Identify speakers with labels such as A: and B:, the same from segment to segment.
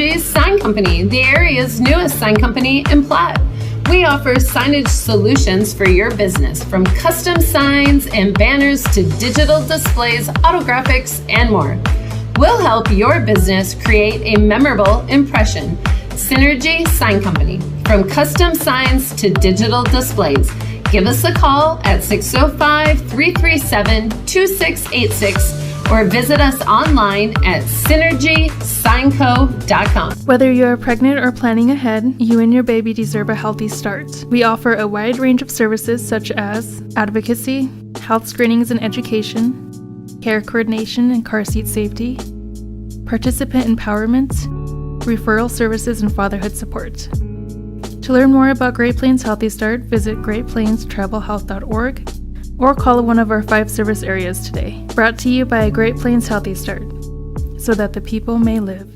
A: Synergy Sign Company, the area's newest sign company in Platte. We offer signage solutions for your business, from custom signs and banners to digital displays, autographics, and more. We'll help your business create a memorable impression. Synergy Sign Company, from custom signs to digital displays. Give us a call at 605-337-2686 or visit us online at synergysignco.com.
B: Whether you're pregnant or planning ahead, you and your baby deserve a healthy start. We offer a wide range of services such as advocacy, health screenings and education, care coordination and car seat safety, participant empowerment, referral services, and fatherhood support. To learn more about Great Plains Healthy Start, visit greatplainstravelhealth.org or call one of our 5 service areas today. Brought to you by Great Plains Healthy Start, so that the people may live.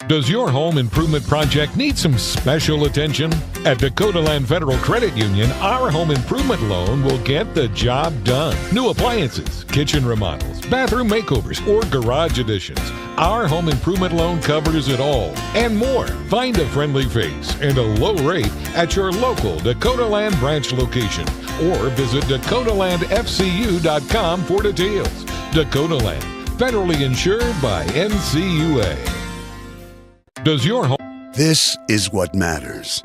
C: Does your home improvement project need some special attention? At Dakota Land Federal Credit Union, our home improvement loan will get the job done. New appliances, kitchen remodels, bathroom makeovers, or garage additions. Our home improvement loan covers it all and more. Find a friendly face and a low rate at your local Dakota Land branch location or visit dakotalandfcu.com for details. Dakota Land, federally insured by NCUA. Does your home...
D: This is what matters.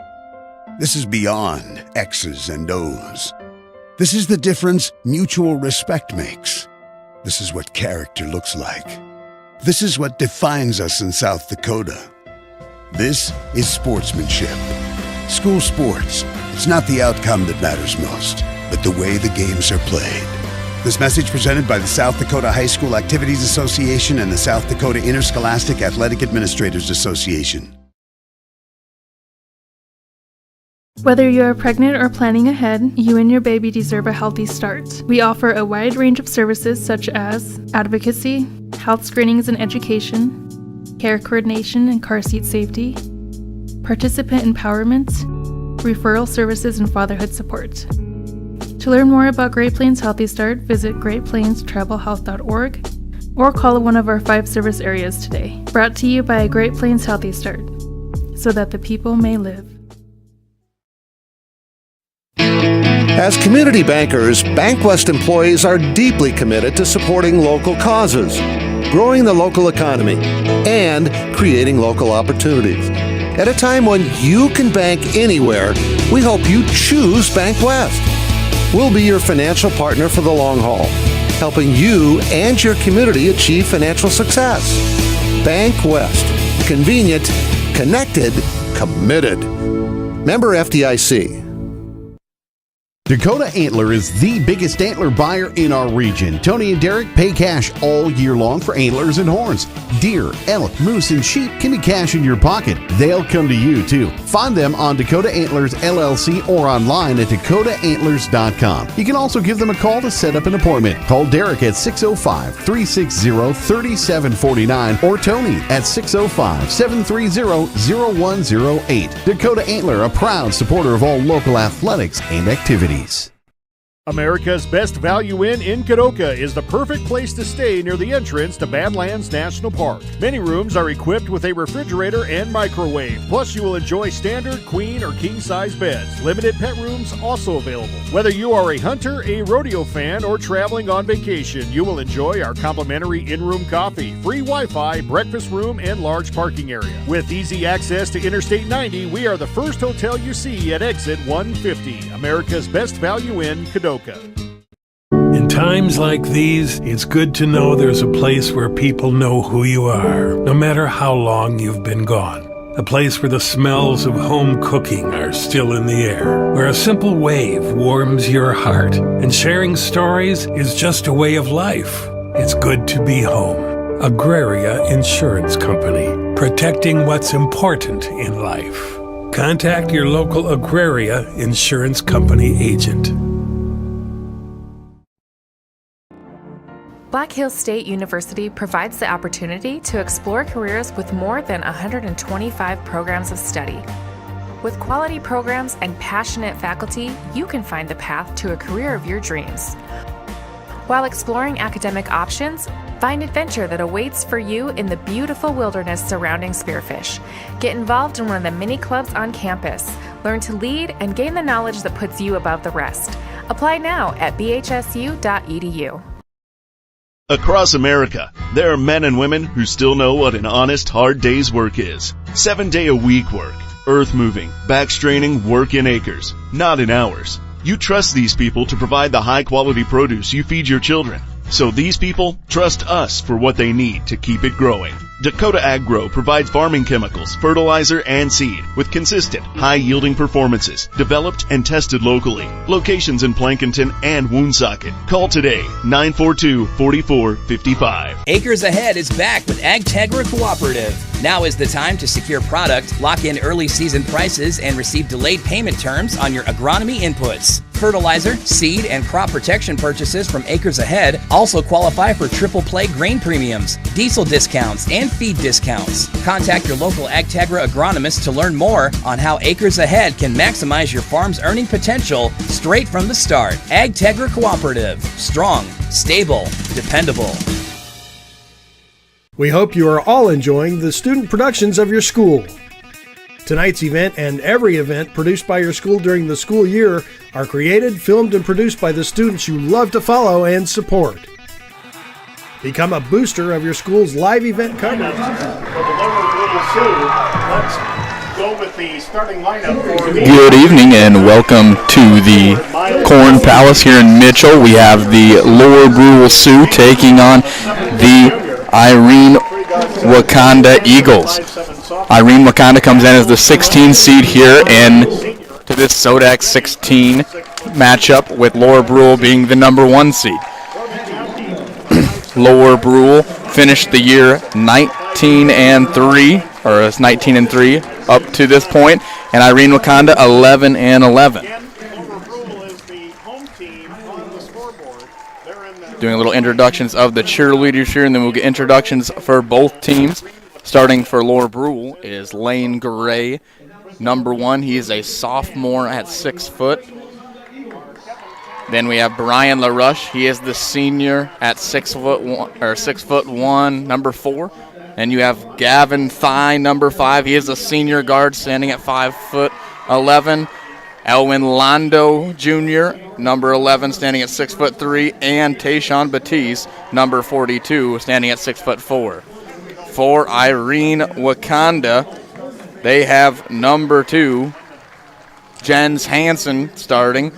D: This is beyond X's and O's. This is the difference mutual respect makes. This is what character looks like. This is what defines us in South Dakota. This is sportsmanship. School sports. It's not the outcome that matters most, but the way the games are played. This message presented by the South Dakota High School Activities Association and the South Dakota Interscholastic Athletic Administrators Association.
B: Whether you're pregnant or planning ahead, you and your baby deserve a healthy start. We offer a wide range of services such as advocacy, health screenings and education, care coordination and car seat safety, participant empowerment, referral services, and fatherhood support. To learn more about Great Plains Healthy Start, visit greatplainstravelhealth.org or call one of our 5 service areas today. Brought to you by Great Plains Healthy Start, so that the people may live.
E: As community bankers, BankWest employees are deeply committed to supporting local causes, growing the local economy, and creating local opportunities. At a time when you can bank anywhere, we hope you choose BankWest. We'll be your financial partner for the long haul, helping you and your community achieve financial success. BankWest. Convenient, connected, committed. Member FDIC.
F: Dakota Antler is the biggest antler buyer in our region. Tony and Derek pay cash all year long for antlers and horns. Deer, elk, moose, and sheep can be cash in your pocket. They'll come to you, too. Find them on Dakota Antlers LLC or online at dakotaantlers.com. You can also give them a call to set up an appointment. Call Derek at 605-360-3749 or Tony at 605-730-0108. Dakota Antler, a proud supporter of all local athletics and activities.
G: America's Best Value Inn in Kadoka is the perfect place to stay near the entrance to Badlands National Park. Many rooms are equipped with a refrigerator and microwave. Plus, you will enjoy standard queen or king-size beds. Limited pet rooms also available. Whether you are a hunter, a rodeo fan, or traveling on vacation, you will enjoy our complimentary in-room coffee, free Wi-Fi, breakfast room, and large parking area. With easy access to Interstate 90, we are the first hotel you see at exit 150. America's Best Value Inn, Kadoka.
H: In times like these, it's good to know there's a place where people know who you are, no matter how long you've been gone. A place where the smells of home cooking are still in the air, where a simple wave warms your heart, and sharing stories is just a way of life. It's good to be home. Agraria Insurance Company, protecting what's important in life. Contact your local Agraria Insurance Company agent.
I: Black Hills State University provides the opportunity to explore careers with more than 125 programs of study. With quality programs and passionate faculty, you can find the path to a career of your dreams. While exploring academic options, find adventure that awaits for you in the beautiful wilderness surrounding Spearfish. Get involved in one of the many clubs on campus. Learn to lead and gain the knowledge that puts you above the rest. Apply now at bhsu.edu.
J: Across America, there are men and women who still know what an honest, hard day's work is. 7-day-a-week work, earth moving, back straining work in acres, not in hours. You trust these people to provide the high-quality produce you feed your children. So these people trust us for what they need to keep it growing. Dakota Agro provides farming chemicals, fertilizer, and seed with consistent, high-yielding performances, developed and tested locally. Locations in Plankinton and Woonsocket. Call today, 942-4455.
K: Acres Ahead is back with AgTegra Cooperative. Now is the time to secure product, lock in early season prices, and receive delayed payment terms on your agronomy inputs. Fertilizer, seed, and crop protection purchases from Acres Ahead also qualify for triple play grain premiums, diesel discounts, and feed discounts. Contact your local AgTegra agronomist to learn more on how Acres Ahead can maximize your farm's earning potential straight from the start. AgTegra Cooperative. Strong, stable, dependable.
L: We hope you are all enjoying the student productions of your school. Tonight's event and every event produced by your school during the school year are created, filmed, and produced by the students you love to follow and support. Become a booster of your school's live event coverage.
G: Let's go with the starting lineup.
M: Good evening and welcome to the Corn Palace here in Mitchell. We have the Brule Sioux taking on the Irene-Wakonda Eagles. Irene-Wakonda comes in as the 16 seed here in to this SoDak 16 matchup, with Brule being the number 1 seed. Brule finished the year 19-3, or it's 19-3 up to this point, and Irene-Wakonda 11-11. Doing a little introductions of the cheerleaders here, and then we'll get introductions for both teams. Starting for Brule is Lane Gray, number 1. He is a sophomore at 6 foot. Then we have Brian LaRush. He is the senior at 6'1", number 4. And you have Gavin Thigh, number 5. He is a senior guard standing at 5'11". Elwin Londo Jr., number 11, standing at 6'3", and Tayshawn Batiste, number 42, standing at 6'4". For Irene-Wakonda, they have number 2, Jens Hansen, starting.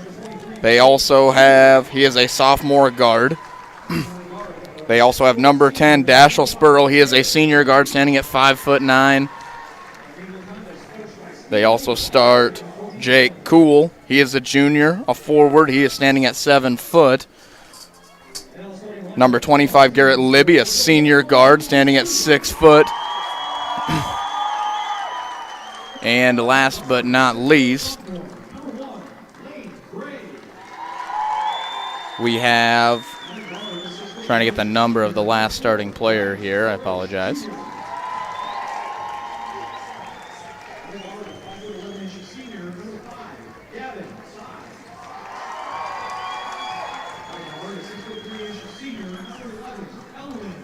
M: They also have, he is a sophomore guard. They also have number 10, Dashel Spurl. He is a senior guard standing at 5'9". They also start Jake Cool. He is a junior, a forward. He is standing at 7 foot. Number 25, Garrett Libby, a senior guard standing at 6 foot. And last but not least, we have, trying to get the number of the last starting player here, I apologize.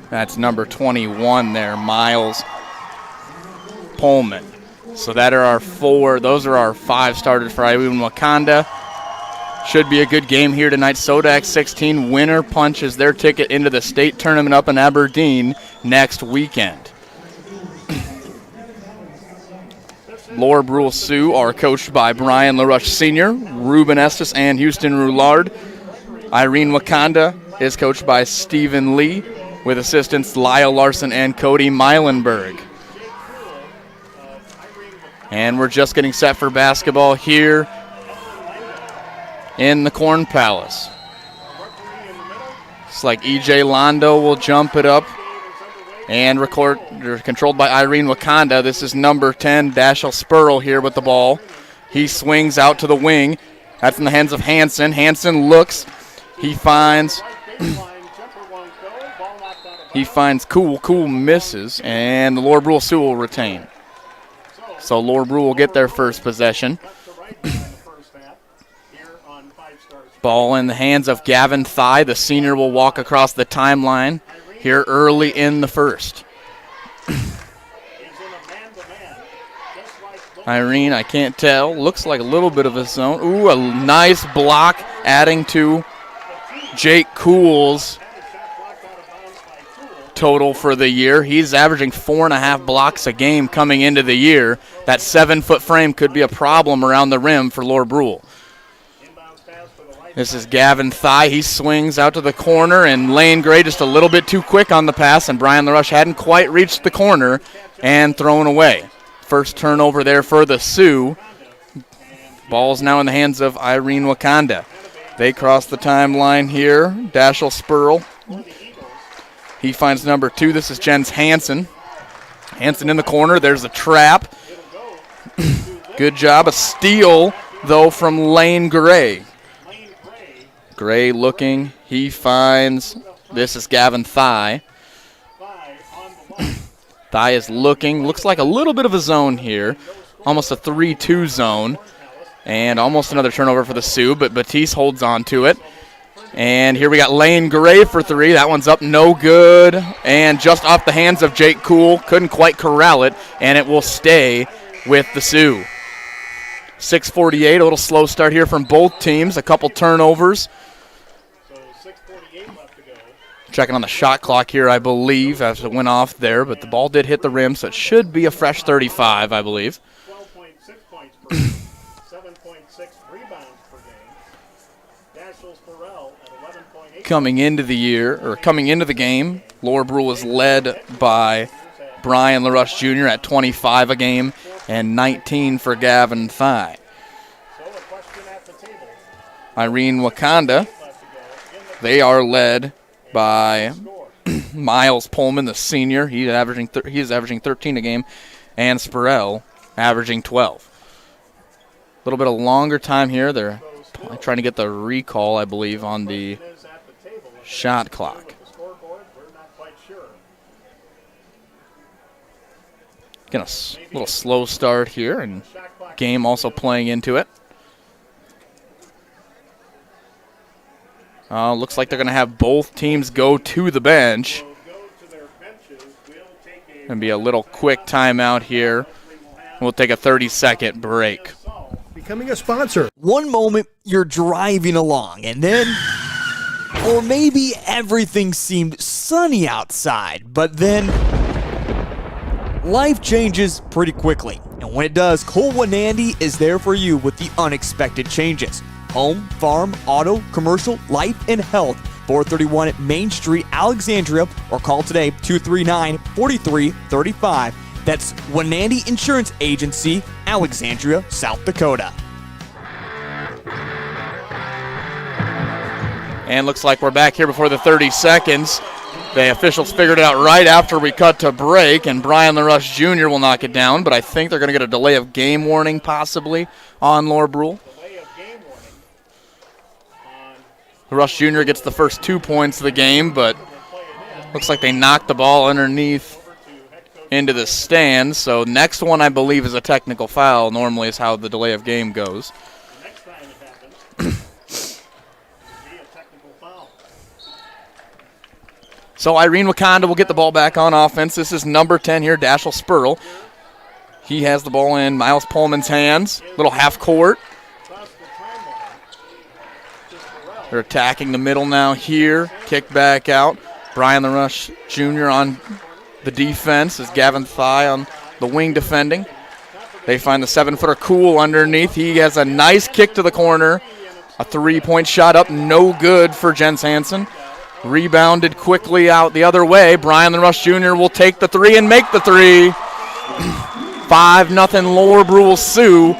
M: That's number 21 there, Miles Pullman. So that are our 4. Those are our 5 starters for Irene-Wakonda. Should be a good game here tonight. SoDak 16 winner punches their ticket into the state tournament up in Aberdeen next weekend. Brule Sioux are coached by Brian LaRush Sr., Ruben Estes, and Houston Roulard. Irene-Wakonda is coached by Stephen Lee, with assistants Lyle Larson and Cody Meilenberg. And we're just getting set for basketball here in the Corn Palace. It's like EJ Londo will jump it up and record. They're controlled by Irene-Wakonda. This is number 10, Dashel Spurl here with the ball. He swings out to the wing. That's in the hands of Hansen. Hansen looks. He finds Cool misses, and the Brule Sioux will retain. So Brule will get their first possession. Ball in the hands of Gavin Thigh. The senior will walk across the timeline here early in the first. Irene, I can't tell. Looks like a little bit of a zone. Ooh, a nice block adding to Jake Cool's total for the year. He's averaging 4.5 blocks a game coming into the year. That 7-foot frame could be a problem around the rim for Laura Brule. This is Gavin Thigh. He swings out to the corner, and Lane Gray just a little bit too quick on the pass, and Brian LaRush hadn't quite reached the corner and thrown away. First turnover there for the Sioux. Ball's now in the hands of Irene-Wakonda. They cross the timeline here. Dashel Spurl. He finds number 2. This is Jens Hansen. Hansen in the corner. There's a trap. Good job. A steal, though, from Lane Gray. Gray looking. He finds, this is Gavin Thigh. Thigh is looking. Looks like a little bit of a zone here. Almost a 3-2 zone. And almost another turnover for the Sioux, but Batiste holds on to it. And here we got Lane Gray for 3. That one's up, no good. And just off the hands of Jake Cool. Couldn't quite corral it, and it will stay with the Sioux. 6:48, a little slow start here from both teams. A couple turnovers. Checking on the shot clock here, I believe, as it went off there, but the ball did hit the rim, so it should be a fresh 35, I believe.
G: 12.6 points per game, 7.6 rebounds per game. Dashel Spurl at 11.8.
M: Coming into the game, Laura Brule was led by Brian LaRush Jr. at 25 a game and 19 for Gavin Thigh. Irene-Wakonda, they are led by Miles Pullman, the senior. He is averaging 13 a game, and Spurl averaging 12. A little bit of longer time here. They're trying to get the recall, I believe, on the shot clock. Getting a little slow start here, and game also playing into it. Looks like they're going to have both teams go to the bench. Going to be a little quick timeout here. We'll take a 30-second break.
L: Becoming a sponsor.
N: One moment you're driving along, and then, or maybe everything seemed sunny outside, but then life changes pretty quickly. And when it does, Cole Wanandi is there for you with the unexpected changes. Home, farm, auto, commercial, life, and health. 431 Main Street, Alexandria, or call today 239-4335. That's Wanandi Insurance Agency, Alexandria, South Dakota.
M: And looks like we're back here before the 30 seconds. The officials figured it out right after we cut to break, and Brian LaRush Jr. will knock it down, but I think they're going to get a delay of game warning possibly on Laura Brule. LaRush Jr. gets the first 2 points of the game, but looks like they knocked the ball underneath into the stands. So next one, I believe, is a technical foul. Normally is how the delay of game goes. So Irene-Wakonda will get the ball back on offense. This is number 10 here, Dashel Spurl. He has the ball in Miles Pullman's hands. Little half court. They're attacking the middle now here. Kick back out. Brian LaRush Jr. on the defense as Gavin Thigh on the wing defending. They find the 7-footer Cool underneath. He has a nice kick to the corner. A 3-point shot up, no good for Jens Hansen. Rebounded quickly out the other way. Brian LaRush Jr. will take the 3 and make the 3. 5-0 Laura Brule Sioux.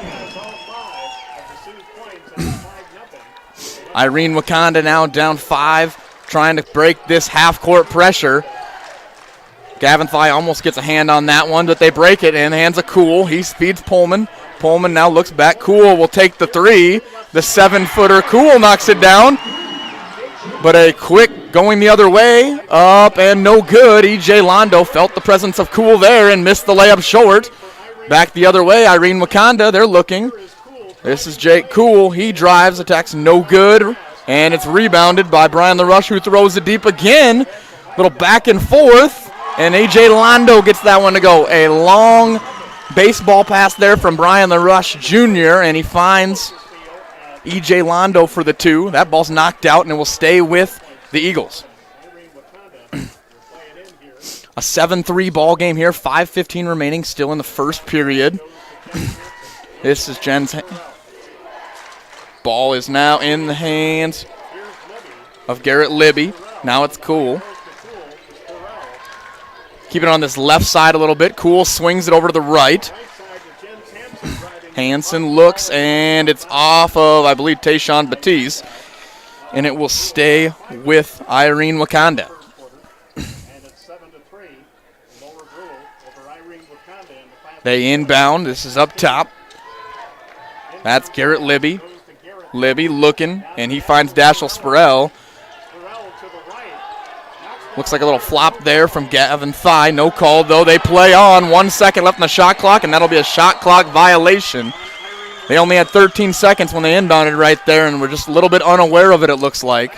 M: Irene-Wakonda now down 5, trying to break this half-court pressure. Gavin Thigh almost gets a hand on that one, but they break it in the hands of Cool. He speeds Pullman. Pullman now looks back. Cool will take the 3. The 7-footer Cool knocks it down. But a quick going the other way, up and no good. E.J. Londo felt the presence of Cool there and missed the layup short. Back the other way, Irene-Wakonda, they're looking. This is Jake Cool. He drives, attacks, no good. And it's rebounded by Brian LaRush, who throws it deep again. Little back and forth. And A.J. Londo gets that one to go. A long baseball pass there from Brian LaRush Jr., and he finds E.J. Londo for the 2. That ball's knocked out, and it will stay with the Eagles. A 7-3 ball game here. 5:15 remaining, still in the first period. This is Jen's. Ball is now in the hands of Garrett Libby. Now it's Cool. Keep it on this left side a little bit. Cool swings it over to the right. Hansen looks, and it's off of, I believe, Tayshawn Batiste. And it will stay with Irene-Wakonda. They inbound. This is up top. That's Garrett Libby. Libby looking, and he finds Dashel Spurrell. Looks like a little flop there from Gavin Thigh. No call, though. They play on. 1 second left in the shot clock, and that'll be a shot clock violation. They only had 13 seconds when they inbounded right there, and we're just a little bit unaware of it, it looks like.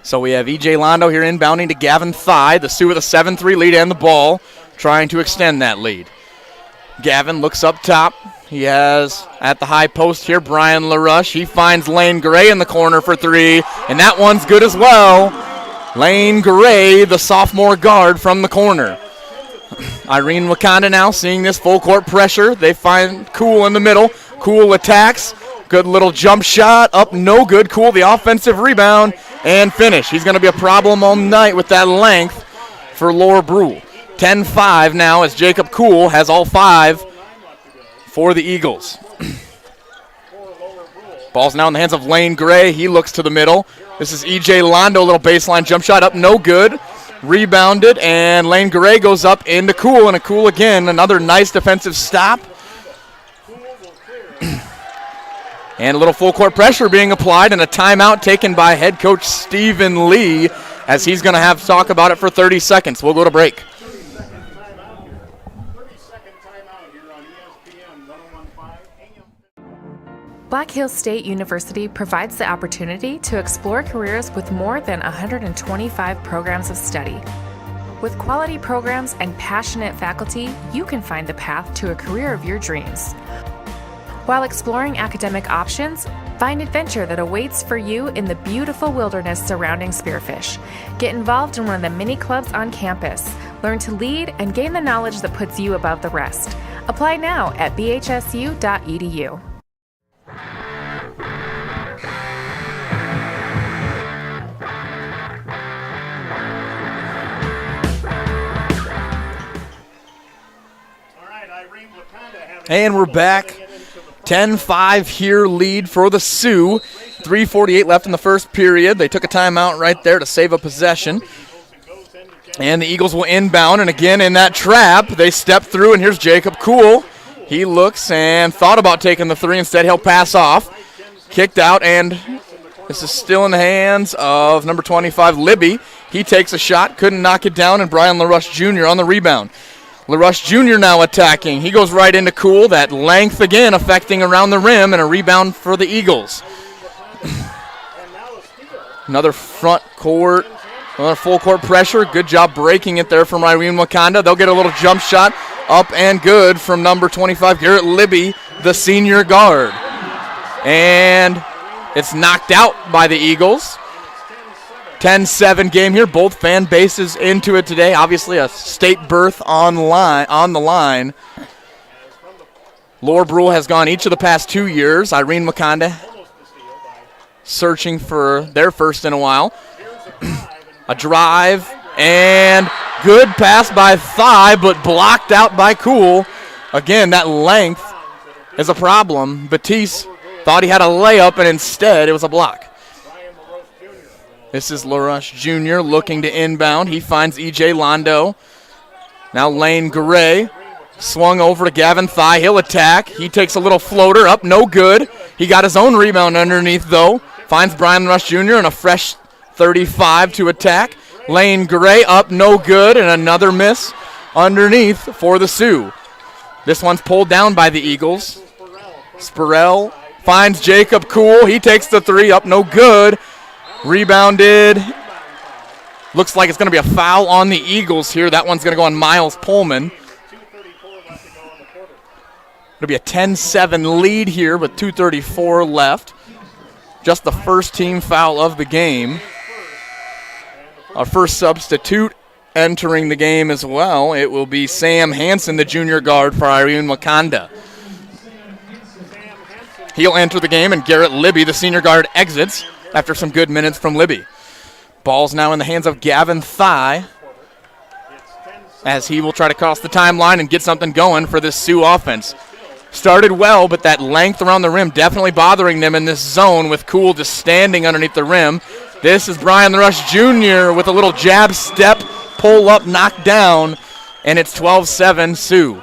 M: So we have E.J. Londo here inbounding to Gavin Thigh. The Sioux with a 7-3 lead and the ball, trying to extend that lead. Gavin looks up top. He has, at the high post here, Brian LaRush. He finds Lane Gray in the corner for 3, and that one's good as well. Lane Gray, the sophomore guard from the corner. Irene-Wakonda now seeing this full court pressure. They find Cool in the middle. Cool attacks. Good little jump shot. Up, no good. Cool, the offensive rebound, and finish. He's going to be a problem all night with that length for Laura Brule. 10-5 now as Jacob Cool has all 5 for the Eagles. Ball's now in the hands of Lane Gray. He looks to the middle. This is E.J. Londo, little baseline jump shot up, no good. Rebounded, and Lane Gray goes up into Cool, and a Cool again. Another nice defensive stop. And a little full court pressure being applied, and a timeout taken by head coach Stephen Lee, as he's going to have to talk about it for 30 seconds. We'll go to break.
I: Black Hills State University provides the opportunity to explore careers with more than 125 programs of study. With quality programs and passionate faculty, you can find the path to a career of your dreams. While exploring academic options, find adventure that awaits for you in the beautiful wilderness surrounding Spearfish. Get involved in one of the many clubs on campus. Learn to lead and gain the knowledge that puts you above the rest. Apply now at bhsu.edu.
M: And we're back. 10-5 here lead for the Sioux. 3:48 left in the first period. They took a timeout right there to save a possession. And the Eagles will inbound, and again in that trap, they step through, and here's Jacob Cool. He looks and thought about taking the 3. Instead, he'll pass off. Kicked out, and this is still in the hands of number 25, Libby. He takes a shot, couldn't knock it down, and Brian LaRush Jr. on the rebound. LaRush Jr. now attacking. He goes right into Cool. That length again affecting around the rim, and a rebound for the Eagles. Another front court, another full court pressure. Good job breaking it there from Irene-Wakonda. They'll get a little jump shot up and good from number 25, Garrett Libby, the senior guard. And it's knocked out by the Eagles. 10-7 game here. Both fan bases into it today. Obviously a state berth on the line. Laura Brule has gone each of the past 2 years. Irene-Wakonda searching for their first in a while. A drive and good pass by Thigh, but blocked out by Cool. Again, that length is a problem. Batiste thought he had a layup, and instead it was a block. This is LaRush Jr. looking to inbound. He finds E.J. Londo. Now Lane Gray. Swung over to Gavin Thigh. He'll attack. He takes a little floater up. No good. He got his own rebound underneath, though. Finds Brian LaRush Jr. and a fresh 35 to attack. Lane Gray up. No good. And another miss underneath for the Sioux. This one's pulled down by the Eagles. Spurrell finds Jacob Cool. He takes the three up, no good. Rebounded. Looks like it's going to be a foul on the Eagles here. That one's going to go on Miles Pullman. It'll be a 10-7 lead here with 2:34 left. Just the first team foul of the game. Our first substitute entering the game as well. It will be Sam Hansen, the junior guard for Irene-Wakonda. He'll enter the game, and Garrett Libby, the senior guard, exits after some good minutes from Libby. Ball's now in the hands of Gavin Thigh as he will try to cross the timeline and get something going for this Sioux offense. Started well, but that length around the rim definitely bothering them in this zone with Cool just standing underneath the rim. This is Brian LaRush Jr. with a little jab step, pull up, knock down, and it's 12-7 Sioux.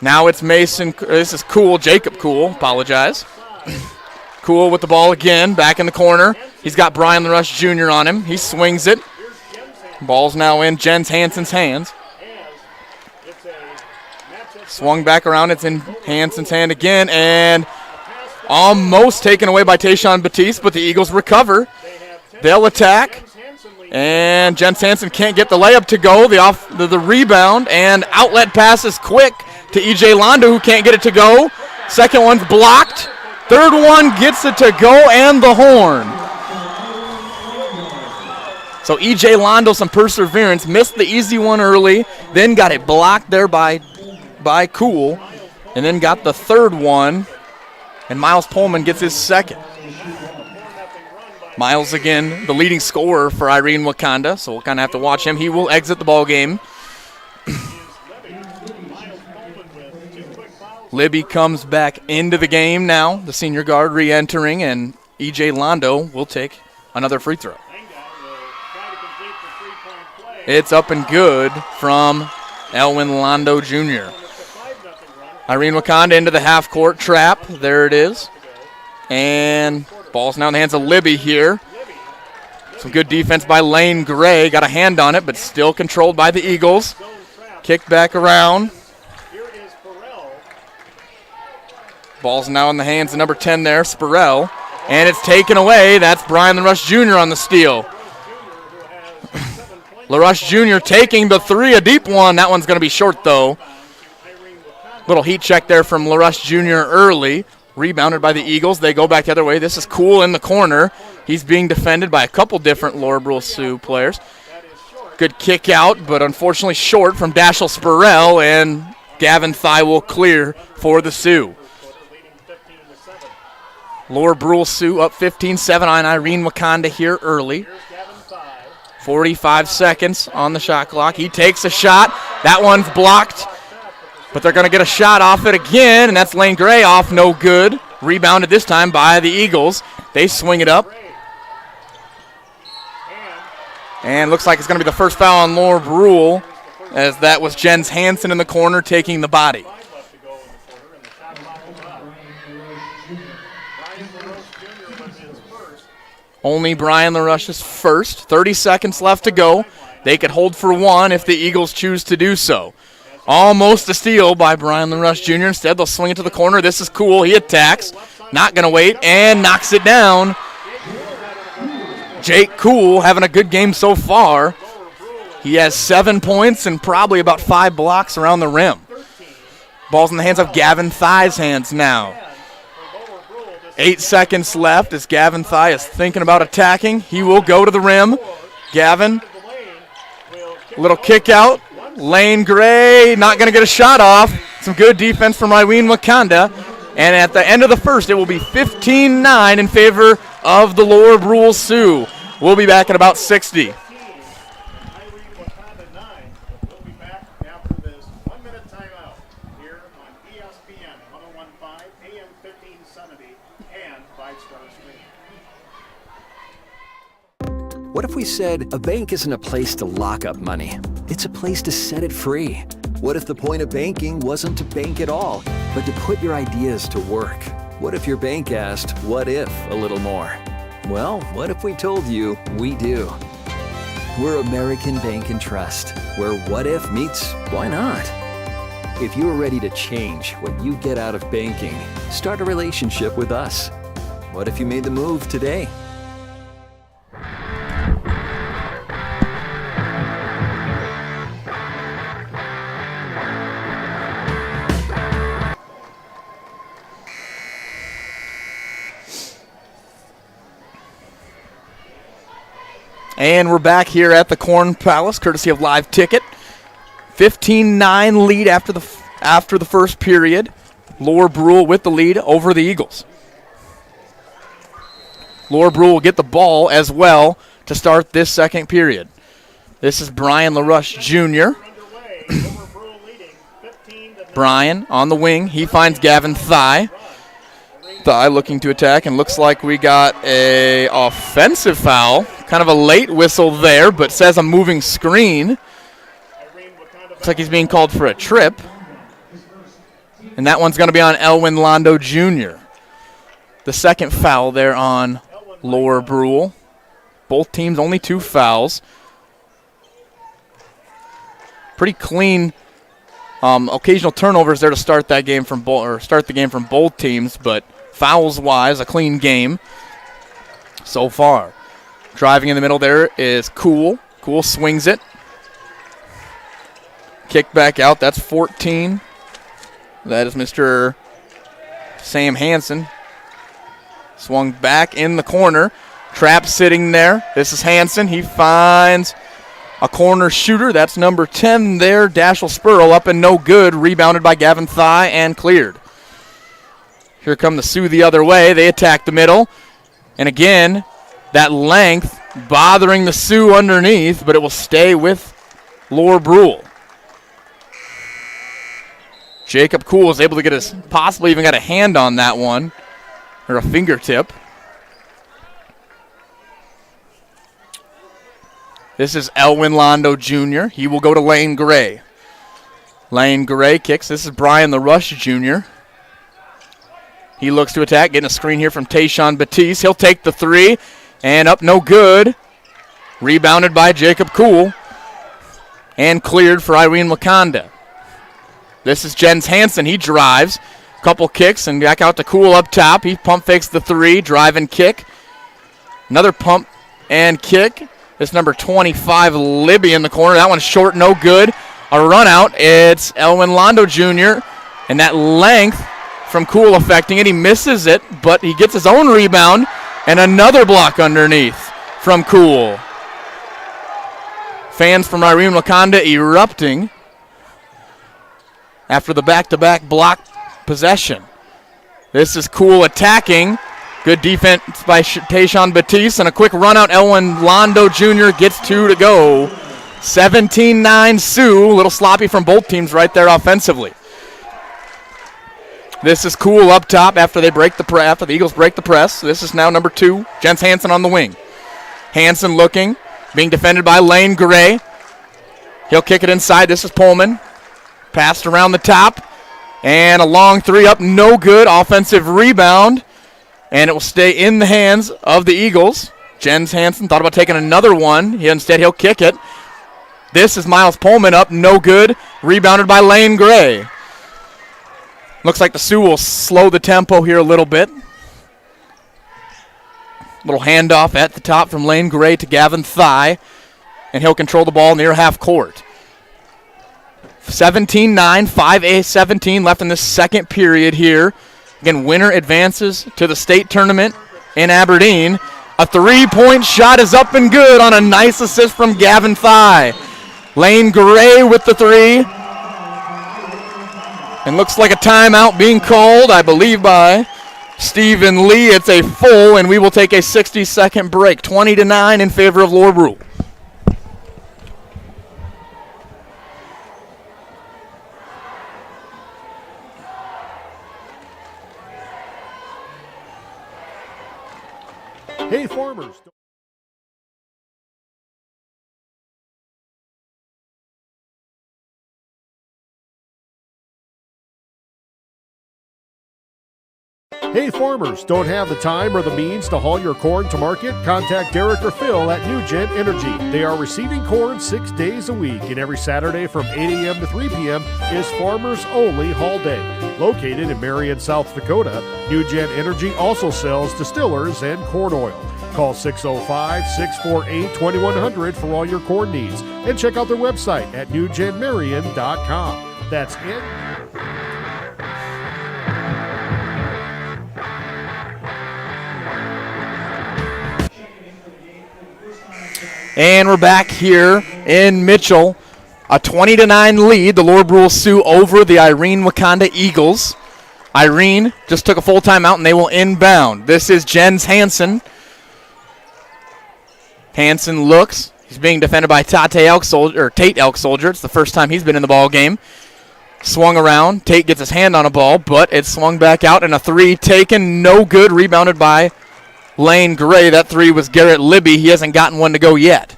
M: Now it's Mason, this is Cool, Jacob Cool, apologize. Cool with the ball again, back in the corner. He's got Brian LaRush Jr. on him. He swings it. Ball's now in Jens Hansen's hands. Swung back around, it's in Hansen's hand again, and almost taken away by Tayshawn Batiste, but the Eagles recover. They'll attack, and Jens Hansen can't get the layup to go. The rebound, and outlet pass is quick to E.J. Londo, who can't get it to go. Second one's blocked. Third one gets it to go, and the horn. So E.J. Londo, some perseverance, missed the easy one early, then got it blocked there by Cool, and then got the third one, and Miles Pullman gets his second. Miles, again, the leading scorer for Irene-Wakonda, so we'll kind of have to watch him. He will exit the ball game. Libby comes back into the game now, the senior guard re-entering, and E.J. Londo will take another free throw. It's up and good from Elwin Londo Jr. Irene-Wakonda into the half-court trap. There it is. And ball's now in the hands of Libby here. Some good defense by Lane Gray. Got a hand on it, but still controlled by the Eagles. Kicked back around. Ball's now in the hands of number 10 there, Spurrell. And it's taken away. That's Brian LaRush Jr. on the steal. LaRush Jr. taking the three, a deep one. That one's going to be short, though. Little heat check there from LaRush Jr. early. Rebounded by the Eagles. They go back the other way. This is Cool in the corner. He's being defended by a couple different Laura Brule Sioux players. Good kick out, but unfortunately short from Dashel Spurrell, and Gavin Thigh will clear for the Sioux. Laura Brule Sioux up 15-7 on Irene-Wakonda here early. 45 seconds on the shot clock. He takes a shot. That one's blocked, but they're going to get a shot off it again, and that's Lane Gray off, no good. Rebounded this time by the Eagles. They swing it up. And looks like it's going to be the first foul on Laura Brule, as that was Jens Hansen in the corner taking the body. Only Brian LaRush's first. 30 seconds left to go. They could hold for one if the Eagles choose to do so. Almost a steal by Brian LaRush Jr. Instead, they'll swing it to the corner. This is Cool. He attacks. Not going to wait, and knocks it down. Jake Cool having a good game so far. He has 7 points and probably about 5 blocks around the rim. Ball's in the hands of Gavin Thigh's hands now. 8 seconds left as Gavin Thigh is thinking about attacking. He will go to the rim. Gavin, little kick out. Lane Gray not going to get a shot off. Some good defense from Irene-Wakonda. And at the end of the first, it will be 15-9 in favor of the Laura Brule Sioux. We'll be back in about 60.
G: We'll be back after this 1-minute timeout here on ESPN 101.5 AM 1570 and 5-Star Stream.
O: What if we said a bank isn't a place to lock up money? It's a place to set it free. What if the point of banking wasn't to bank at all, but to put your ideas to work? What if your bank asked, what if, a little more? Well, what if we told you we do? We're American Bank and Trust, where what if meets why not? If you're ready to change what you get out of banking, start a relationship with us. What if you made the move today?
M: And we're back here at the Corn Palace, courtesy of Live Ticket. 15-9 lead after the first period. Laura Brule with the lead over the Eagles. Laura Brule will get the ball as well to start this second period. This is Brian LaRush Jr. Brian on the wing. He finds Gavin Thigh. Thigh looking to attack, and looks like we got a offensive foul. Kind of a late whistle there, but says a moving screen. Looks like he's being called for a trip. And that one's going to be on Elwin Londo Jr. The second foul there on Laura Brule. Both teams only 2 fouls. Pretty clean. Occasional turnovers there to start that game from start the game from both teams, but fouls-wise, a clean game so far. Driving in the middle there is Cool. Cool swings it. Kick back out. That's 14. That is Mr. Sam Hansen. Swung back in the corner. Trap sitting there. This is Hansen. He finds a corner shooter. That's number 10 there. Dashel Spurl up and no good. Rebounded by Gavin Thigh and cleared. Here come the Sioux the other way. They attack the middle. And again, that length bothering the Sioux underneath, but it will stay with Laura Brule. Jacob Cool is able to get his, possibly even got a hand on that one, or a fingertip. This is Elwin Londo Jr. He will go to Lane Gray. Lane Gray kicks. This is Brian LaRush Jr. He looks to attack, getting a screen here from Tayshawn Batiste. He'll take the 3, and up no good. Rebounded by Jacob Cool, and cleared for Irene-Wakonda. This is Jens Hansen. He drives. Couple kicks and back out to Cool up top. He pump fakes the 3, drive and kick. Another pump and kick. This number 25, Libby in the corner. That one's short, no good. A run out. It's Elwin Londo Jr. And that length from Cool affecting it. He misses it, but he gets his own rebound. And another block underneath from Cool. Fans from Irene-Wakonda erupting after the back-to-back block possession. This is Cool attacking. Good defense by Tayshawn Batiste, and a quick run out. Elwin Londo Jr. gets 2 to go. 17-9 Sioux. A little sloppy from both teams right there offensively. This is Cool up top after the Eagles break the press. This is now number 2, Jens Hansen on the wing. Hansen looking, being defended by Lane Gray. He'll kick it inside. This is Pullman. Passed around the top. And a long 3 up, no good. Offensive rebound. And it will stay in the hands of the Eagles. Jens Hansen thought about taking another one. He'll kick it. This is Miles Pullman up, no good. Rebounded by Lane Gray. Looks like the Sioux will slow the tempo here a little bit. Little handoff at the top from Lane Gray to Gavin Thigh. And he'll control the ball near half court. 17-9, 5-17 left in this second period here. Again, winner advances to the state tournament in Aberdeen. A 3-point shot is up and good on a nice assist from Gavin Thigh. Lane Gray with the 3. And looks like a timeout being called, I believe, by Stephen Lee. It's a full, and we will take a 60-second break. 20-9 in favor of Laura Brule.
G: Hey, farmers. Hey farmers, don't have the time or the means to haul your corn to market? Contact Derek or Phil at NewGen Energy. They are receiving corn 6 days a week, and every Saturday from 8 a.m. to 3 p.m. is Farmers Only Haul Day. Located in Marion, South Dakota, NewGen Energy also sells distillers and corn oil. Call 605-648-2100 for all your corn needs, and check out their website at newgenmarion.com. That's it.
M: And we're back here in Mitchell. A 20-9 lead, the Lower Brule Sioux over the Irene-Wakonda Eagles. Irene just took a full timeout, and they will inbound. This is Jens Hansen. Hansen looks. He's being defended by Tate Elk Soldier. It's the first time he's been in the ball game. Swung around. Tate gets his hand on a ball, but it's swung back out, and a three taken. No good. Rebounded by Lane Gray. That three was Garrett Libby. He hasn't gotten one to go yet.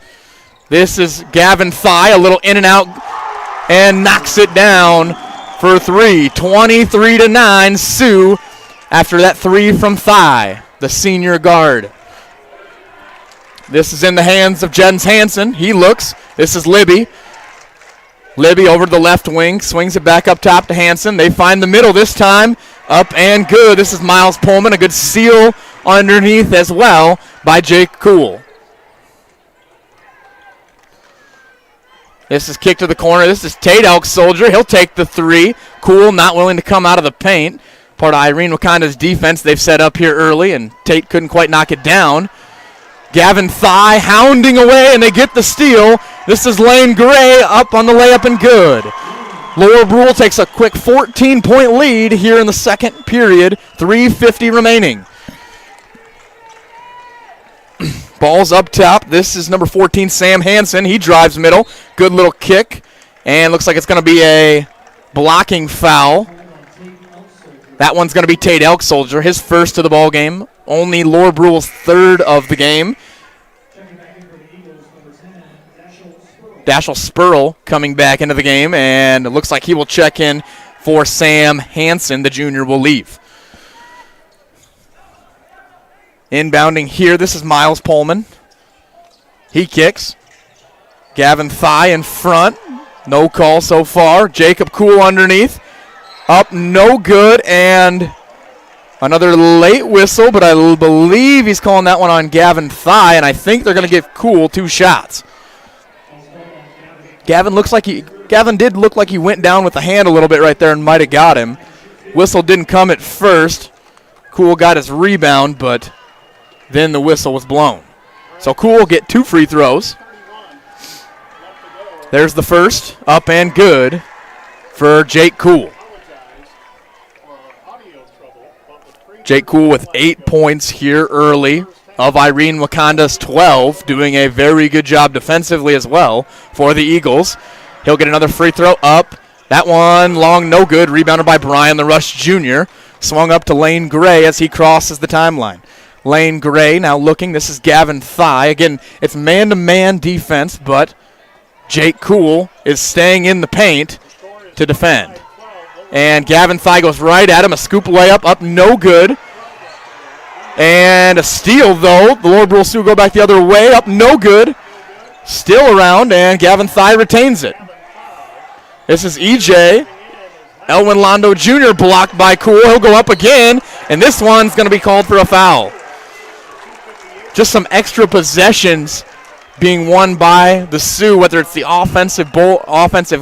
M: This is Gavin Thigh, a little in and out, and knocks it down for three. 23-9, Sioux, after that three from Thigh, the senior guard. This is in the hands of Jens Hansen. He looks. This is Libby. Libby over to the left wing, swings it back up top to Hansen. They find the middle this time. Up and good. This is Miles Pullman. A good steal underneath as well by Jake Cool. This is kicked to the corner. This is Tate Elk Soldier. He'll take the three. Cool not willing to come out of the paint. Part of Irene-Wakonda's defense they've set up here early, and Tate couldn't quite knock it down. Gavin Thigh hounding away, and they get the steal. This is Lane Gray up on the layup and good. Lower Brule takes a quick 14-point lead here in the second period. 3:50 remaining. Ball's up top. This is number 14, Sam Hansen. He drives middle. Good little kick. And looks like it's going to be a blocking foul. That one's going to be Tate Elk Soldier, his first of the ball game. Only Lower Brule's third of the game. Dashel Spurl coming back into the game, and it looks like he will check in for Sam Hansen. The junior will leave. Inbounding here, this is Miles Pullman. He kicks. Gavin Thigh in front. No call so far. Jacob Cool underneath. Up, no good, and another late whistle, but I believe he's calling that one on Gavin Thigh, and I think they're going to give Cool 2 shots. Gavin did look like he went down with the hand a little bit right there and might have got him. Whistle didn't come at first. Cool got his rebound, but then the whistle was blown. So Cool will get 2 free throws. There's the first, up and good for Jake Cool. Jake Cool with 8 points here early of Irene-Wakonda's 12, doing a very good job defensively as well for the Eagles. He'll get another free throw up. That one long, no good, rebounded by Brian LaRush Jr. Swung up to Lane Gray as he crosses the timeline. Lane Gray now looking. This is Gavin Thigh. Again, it's man-to-man defense, but Jake Cool is staying in the paint to defend. And Gavin Thigh goes right at him. A scoop layup up, no good. And a steal, though. The Lower Brule Sioux go back the other way. Up, no good. Still around, and Gavin Thigh retains it. This is EJ. Elwin Londo Jr. blocked by Cool. He'll go up again, and this one's going to be called for a foul. Just some extra possessions being won by the Sioux, whether it's the offensive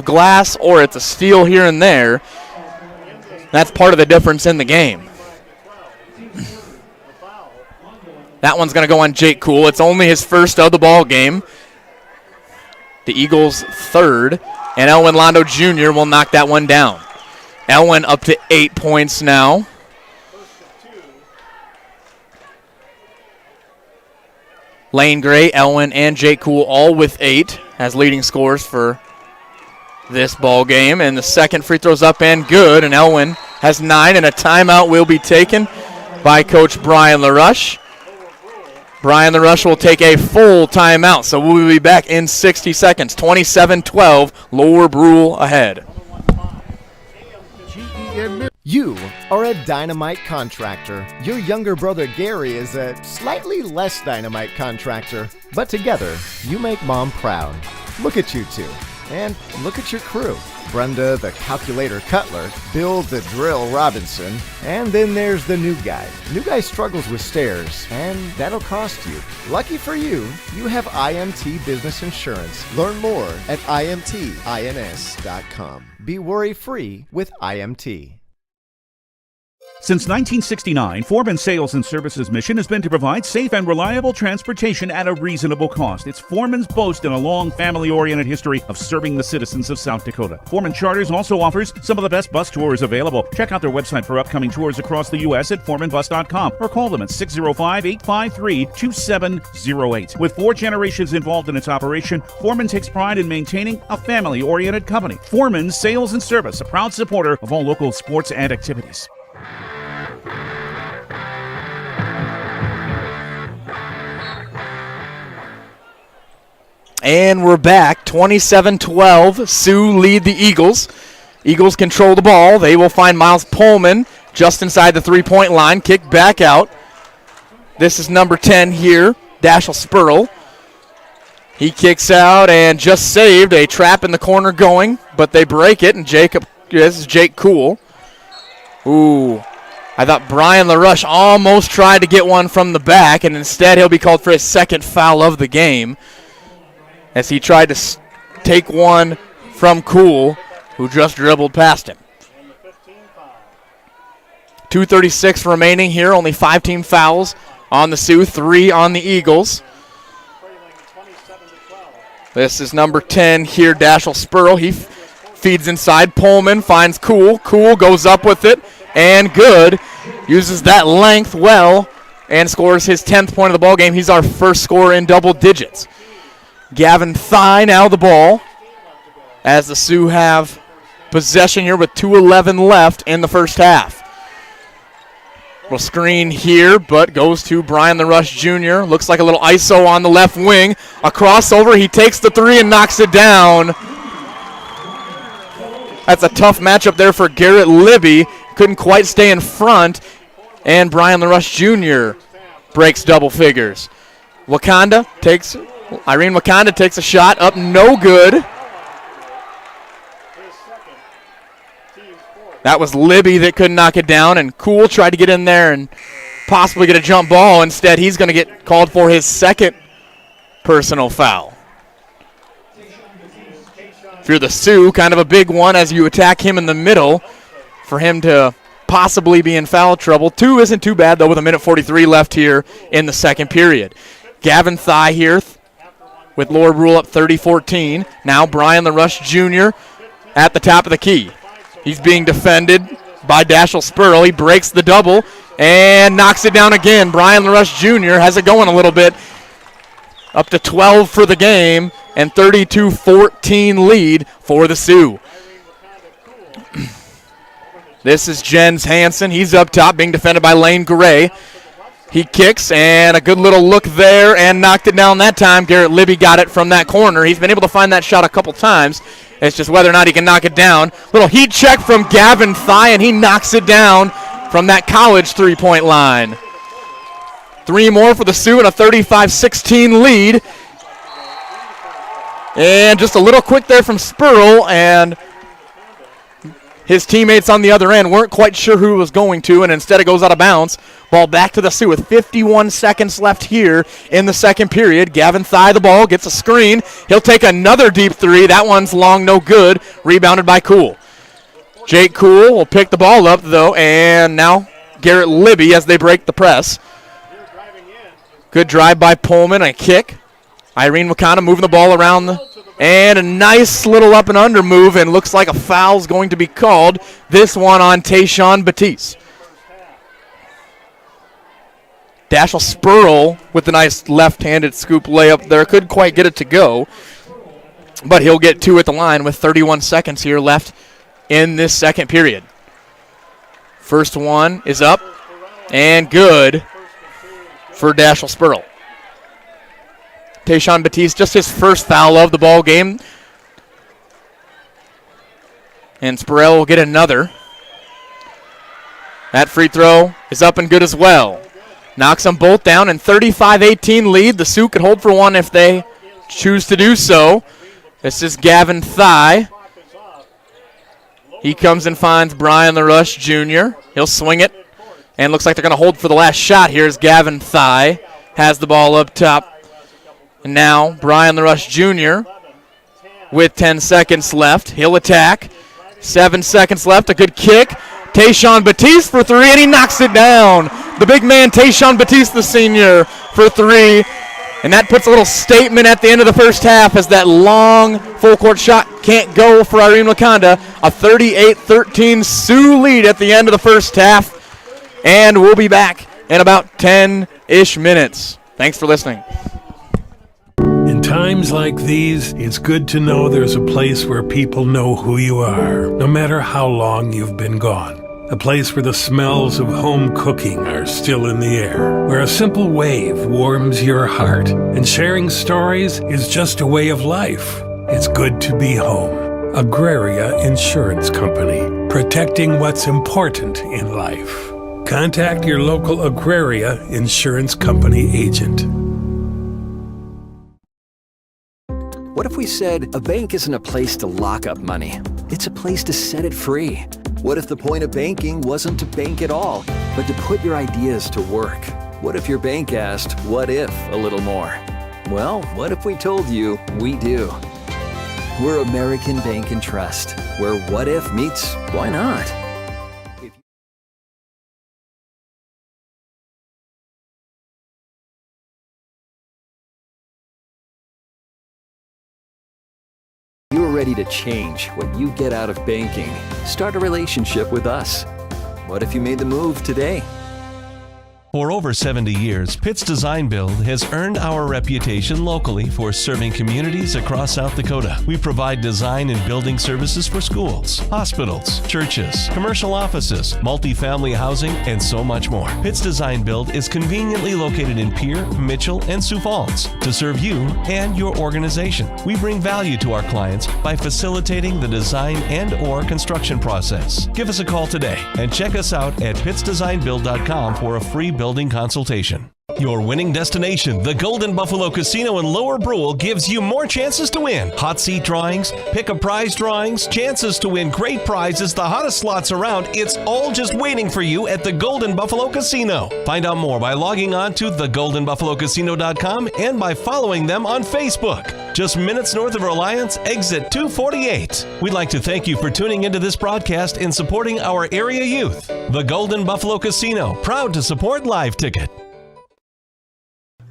M: glass or it's a steal here and there. That's part of the difference in the game. That one's going to go on Jake Cool. It's only his first of the ball game. The Eagles' third, and Elwin Londo Jr. will knock that one down. Elwin up to 8 points now. Lane Gray, Elwin, and Jake Cool all with 8 as leading scorers for this ball game. And the second free throw's up and good, and Elwin has 9, and a timeout will be taken by Coach Brian LaRush. Brian LaRush will take a full timeout, so we'll be back in 60 seconds. 27-12, Lower Brule ahead.
G: and
P: You are a dynamite contractor. Your younger brother Gary is a slightly less dynamite contractor. But together, you make Mom proud. Look at you two. And look at your crew. Brenda the Calculator Cutler, Bill the Drill Robinson, and then there's the new guy. New guy struggles with stairs, and that'll cost you. Lucky for you, you have IMT Business Insurance. Learn more at imtins.com. Be worry-free with IMT.
Q: Since 1969, Foreman Sales and Services' mission has been to provide safe and reliable transportation at a reasonable cost. It's Foreman's boast and a long family-oriented history of serving the citizens of South Dakota. Foreman Charters also offers some of the best bus tours available. Check out their website for upcoming tours across the U.S. at foremanbus.com or call them at 605-853-2708. With 4 generations involved in its operation, Foreman takes pride in maintaining a family-oriented company. Foreman Sales and Service, a proud supporter of all local sports and activities.
N: And we're back, 27-12. Sioux lead the Eagles. Eagles control the ball. They will find Miles Pullman just inside the three-point line. Kick back out. This is number 10 here, Dashel Spurl. He kicks out and just saved. A trap in the corner going, but they break it, and this is Jake Cool. Ooh, I thought Brian LaRush almost tried to get one from the back, and instead he'll be called for his second foul of the game, as he tried to take one from Cool, who just dribbled past him. 2:36 remaining here, only 5 team fouls on the Sioux, 3 on the Eagles. This is number 10 here, Dashel Spurl. He feeds inside. Pullman finds Cool. Cool goes up with it, and good. Uses that length well and scores his 10th point of the ball game. He's our first scorer in double digits. Gavin Thye now the ball, as the Sioux have possession here with 2:11 left in the first half. Little screen here, but goes to Brian LaRush Jr. Looks like a little ISO on the left wing. A crossover, he takes the 3 and knocks it down. That's a tough matchup there for Garrett Libby. Couldn't quite stay in front, and Brian LaRush Jr. breaks double figures. Irene-Wakonda takes a shot up, no good. That was Libby that couldn't knock it down, and Cool tried to get in there and possibly get a jump ball. Instead, he's going to get called for his second personal foul. If you're the Sioux, kind of a big one as you attack him in the middle for him to possibly be in foul trouble. 2 isn't too bad, though, with 1:43 left here in the second period. Gavin Thye here with Laura Brule up 30-14. Now Brian LaRush Jr. at the top of the key. He's being defended by Dashel Spurl. He breaks the double and knocks it down again. Brian LaRush Jr. has it going a little bit. Up to 12 for the game and 32-14 lead for the Sioux. This is Jens Hansen. He's up top being defended by Lane Gray. He kicks, and a good little look there, and knocked it down that time. Garrett Libby got it from that corner. He's been able to find that shot a couple times. It's just whether or not he can knock it down. Little heat check from Gavin Thye, and he knocks it down from that college three-point line. 3 more for the Sioux and a 35-16 lead. And just a little quick there from Spurl, and his teammates on the other end weren't quite sure who was going to, and instead it goes out of bounds. Ball back to the Sioux with 51 seconds left here in the second period. Gavin Thye the ball, gets a screen. He'll take another deep 3. That one's long, no good. Rebounded by Cool. Jake Cool will pick the ball up, though, and now Garrett Libby as they break the press. Good drive by Pullman, a kick. Irene-Wakonda moving the ball around and a nice little up and under move, and looks like a foul's going to be called. This one on Tayshawn Batiste. Dashel Spurl with the nice left-handed scoop layup there. Couldn't quite get it to go, but he'll get 2 at the line with 31 seconds here left in this second period. First one is up and good for Dashel Spurl. Tayshawn Batiste, just his first foul of the ball game. And Spurl will get another.
M: That free throw is up and good as well. Knocks them both down, and 35-18 lead. The Sioux could hold for one if they choose to do so. This is Gavin Thigh. He comes and finds Brian LaRush Jr. He'll swing it, and looks like they're going to hold for the last shot. Here's Gavin Thigh. Has the ball up top. And now Brian LaRush Jr. with 10 seconds left. He'll attack. 7 seconds left. A good kick. Tayshawn Batiste for three, and he knocks it down. The big man, Tayshawn Batiste, the senior, for three. And that puts a little statement at the end of the first half as that long full-court shot can't go for Irene-Wakonda. A 38-13 Sioux lead at the end of the first half. And we'll be back in about 10-ish minutes. Thanks for listening.
H: In times like these, it's good to know there's a place where people know who you are, no matter how long you've been gone. A place where the smells of home cooking are still in the air, where a simple wave warms your heart, and sharing stories is just a way of life. It's good to be home. Agraria Insurance Company, protecting what's important in life. Contact your local Agraria Insurance Company agent.
O: What if we said a bank isn't a place to lock up money? It's a place to set it free. What if the point of banking wasn't to bank at all, but to put your ideas to work? What if your bank asked, what if, a little more? Well, what if we told you we do? We're American Bank and Trust, where what if meets why not? You're ready to change what you get out of banking. Start a relationship with us. What if you made the move today?
R: For over 70 years, Pitt's Design Build has earned our reputation locally for serving communities across South Dakota. We provide design and building services for schools, hospitals, churches, commercial offices, multifamily housing, and so much more. Pitt's Design Build is conveniently located in Pierre, Mitchell, and Sioux Falls to serve you and your organization. We bring value to our clients by facilitating the design and/or construction process. Give us a call today and check us out at pittsdesignbuild.com for a free building consultation. Your winning destination, the Golden Buffalo Casino in Lower Brule, gives you more chances to win. Hot seat drawings, pick a prize drawings, chances to win great prizes, the hottest slots around. It's all just waiting for you at the Golden Buffalo Casino. Find out more by logging on to thegoldenbuffalocasino.com and by following them on Facebook. Just minutes north of Reliance, exit 248. We'd like to thank you for tuning into this broadcast and supporting our area youth. The Golden Buffalo Casino, proud to support Live Ticket.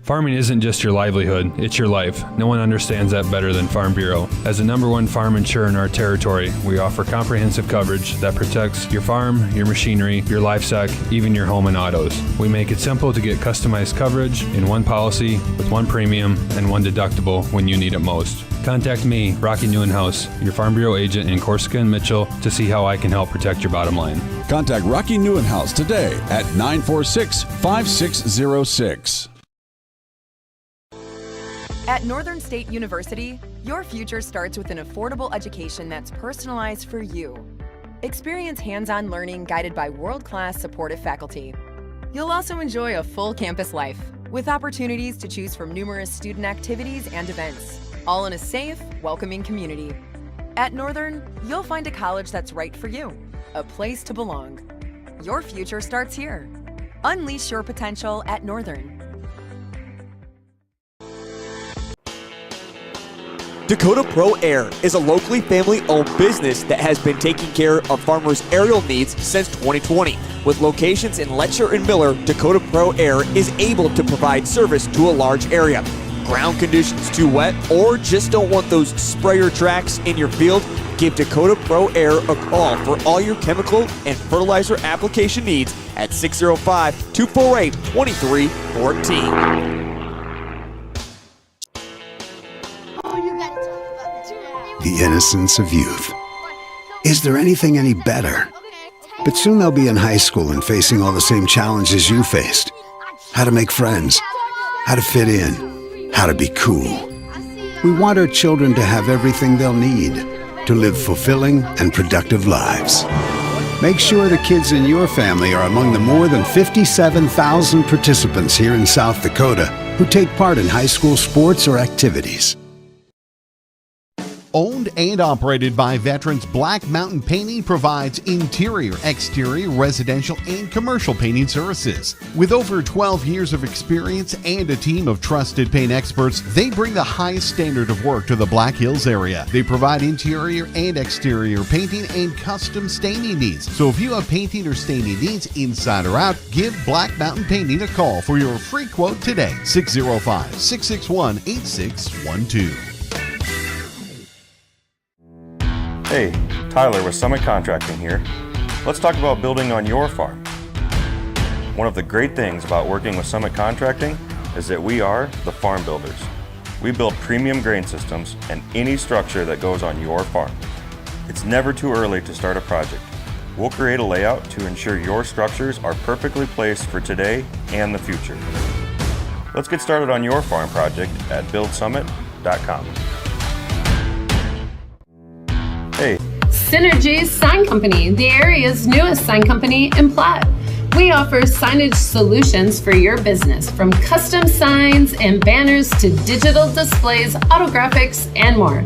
S: Farming isn't just your livelihood, it's your life. No one understands that better than Farm Bureau. As the #1 farm insurer in our territory, we offer comprehensive coverage that protects your farm, your machinery, your livestock, even your home and autos. We make it simple to get customized coverage in one policy with one premium and one deductible when you need it most. Contact me, Rocky Newenhouse, your Farm Bureau agent in Corsica and Mitchell, to see how I can help protect your bottom line.
T: Contact Rocky Newenhouse today at 946-5606.
U: At Northern State University, your future starts with an affordable education that's personalized for you. Experience hands-on learning guided by world-class supportive faculty. You'll also enjoy a full campus life with opportunities to choose from numerous student activities and events, all in a safe, welcoming community. At Northern, you'll find a college that's right for you, a place to belong. Your future starts here. Unleash your potential at Northern.
N: Dakota Pro Air is a locally family-owned business that has been taking care of farmers' aerial needs since 2020. With locations in Letcher and Miller, Dakota Pro Air is able to provide service to a large area. Ground conditions too wet, or just don't want those sprayer tracks in your field? Give Dakota Pro Air a call for all your chemical and fertilizer application needs at 605-248-2314.
D: The innocence of youth. Is there anything any better? But soon they'll be in high school and facing all the same challenges you faced. How to make friends, how to fit in, how to be cool. We want our children to have everything they'll need to live fulfilling and productive lives. Make sure the kids in your family are among the more than 57,000 participants here in South Dakota who take part in high school sports or activities.
F: Owned and operated by veterans, Black Mountain Painting provides interior, exterior, residential, and commercial painting services. With over 12 years of experience and a team of trusted paint experts, they bring the highest standard of work to the Black Hills area. They provide interior and exterior painting and custom staining needs. So if you have painting or staining needs inside or out, give Black Mountain Painting a call for your free quote today. 605-661-8612.
A: Hey, Tyler with Summit Contracting here. Let's talk about building on your farm. One of the great things about working with Summit Contracting is that we are the farm builders. We build premium grain systems and any structure that goes on your farm. It's never too early to start a project. We'll create a layout to ensure your structures are perfectly placed for today and the future. Let's get started on your farm project at buildsummit.com. Hey.
V: Synergy Sign Company, the area's newest sign company in Platte. We offer signage solutions for your business, from custom signs and banners to digital displays, autographics, and more.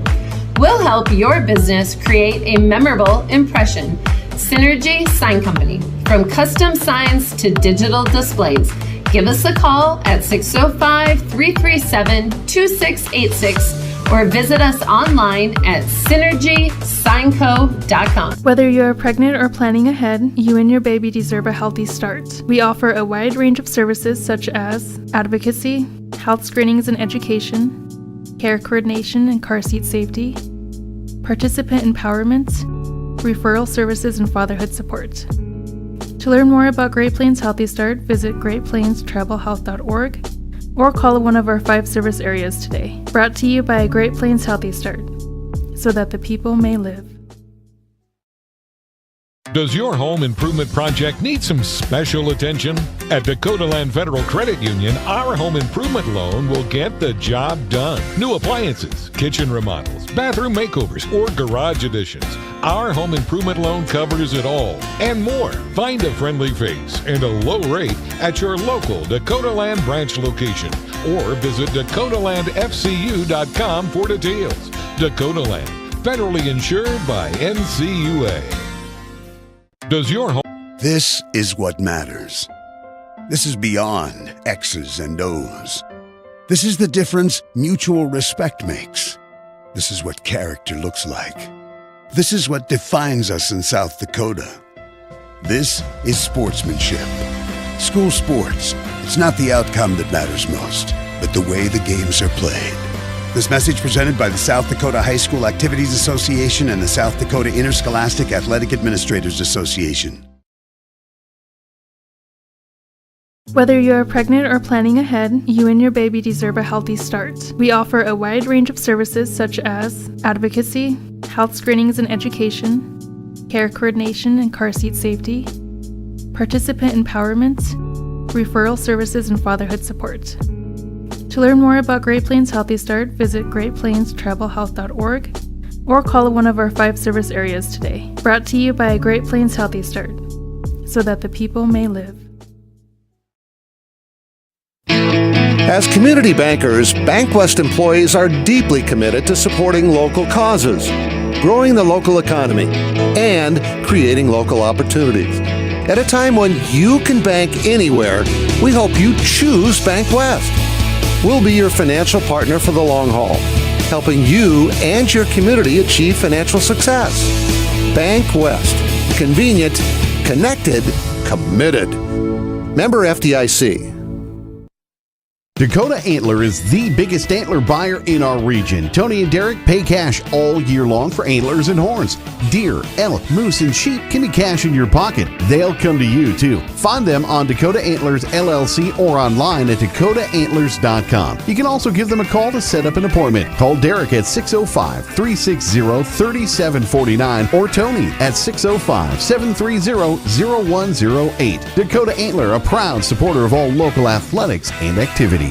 V: We'll help your business create a memorable impression. Synergy Sign Company, from custom signs to digital displays. Give us a call at 605-337-2686 or visit us online at synergysignco.com.
B: Whether you're pregnant or planning ahead, you and your baby deserve a healthy start. We offer a wide range of services such as advocacy, health screenings and education, care coordination and car seat safety, participant empowerment, referral services, and fatherhood support. To learn more about Great Plains Healthy Start, visit greatplainstravelhealth.org or call one of our 5 service areas today. Brought to you by Great Plains Healthy Start, so that the people may live.
C: Does your home improvement project need some special attention? At Dakota Land Federal Credit Union, our home improvement loan will get the job done. New appliances, kitchen remodels, bathroom makeovers, or garage additions. Our home improvement loan covers it all and more. Find a friendly face and a low rate at your local Dakota Land branch location or visit dakotalandfcu.com for details. Dakota Land, federally insured by NCUA. Does your home...
D: This is what matters. This is beyond X's and O's. This is the difference mutual respect makes. This is what character looks like. This is what defines us in South Dakota. This is sportsmanship. School sports. It's not the outcome that matters most, but the way the games are played. This message presented by the South Dakota High School Activities Association and the South Dakota Interscholastic Athletic Administrators Association.
B: Whether you're pregnant or planning ahead, you and your baby deserve a healthy start. We offer a wide range of services such as advocacy, health screenings and education, care coordination and car seat safety, participant empowerment, referral services, and fatherhood support. To learn more about Great Plains Healthy Start, visit greatplainstravelhealth.org or call one of our 5 service areas today. Brought to you by Great Plains Healthy Start, so that the people may live.
E: As community bankers, BankWest employees are deeply committed to supporting local causes, growing the local economy, and creating local opportunities. At a time when you can bank anywhere, we hope you choose BankWest. We'll be your financial partner for the long haul, helping you and your community achieve financial success. BankWest. Convenient, connected, committed. Member FDIC.
F: Dakota Antler is the biggest antler buyer in our region. Tony and Derek pay cash all year long for antlers and horns. Deer, elk, moose, and sheep can be cash in your pocket. They'll come to you too. Find them on Dakota Antlers LLC or online at dakotaantlers.com. You can also give them a call to set up an appointment. Call Derek at 605-360-3749 or Tony at 605-730-0108. Dakota Antler, a proud supporter of all local athletics and activities.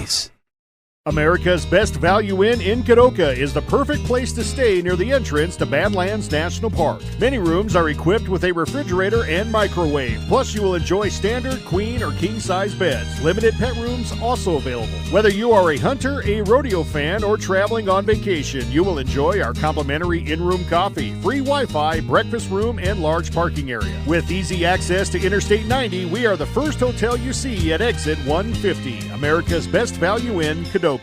G: America's Best Value Inn in Kadoka is the perfect place to stay near the entrance to Badlands National Park. Many rooms are equipped with a refrigerator and microwave. Plus, you will enjoy standard queen or king-size beds. Limited pet rooms also available. Whether you are a hunter, a rodeo fan, or traveling on vacation, you will enjoy our complimentary in-room coffee, free Wi-Fi, breakfast room, and large parking area. With easy access to Interstate 90, we are the first hotel you see at exit 150. America's Best Value Inn, Kadoka.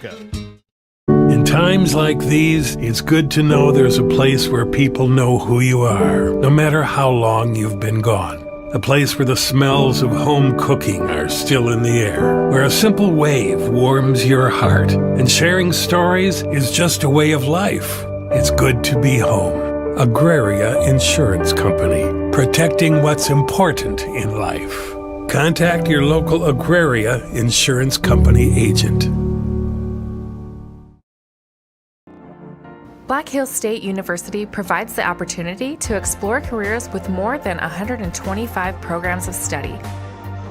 H: In times like these, it's good to know there's a place where people know who you are, no matter how long you've been gone. A place where the smells of home cooking are still in the air, where a simple wave warms your heart, and sharing stories is just a way of life. It's good to be home. Agraria Insurance Company, protecting what's important in life. Contact your local Agraria Insurance Company agent.
I: Black Hills State University provides the opportunity to explore careers with more than 125 programs of study.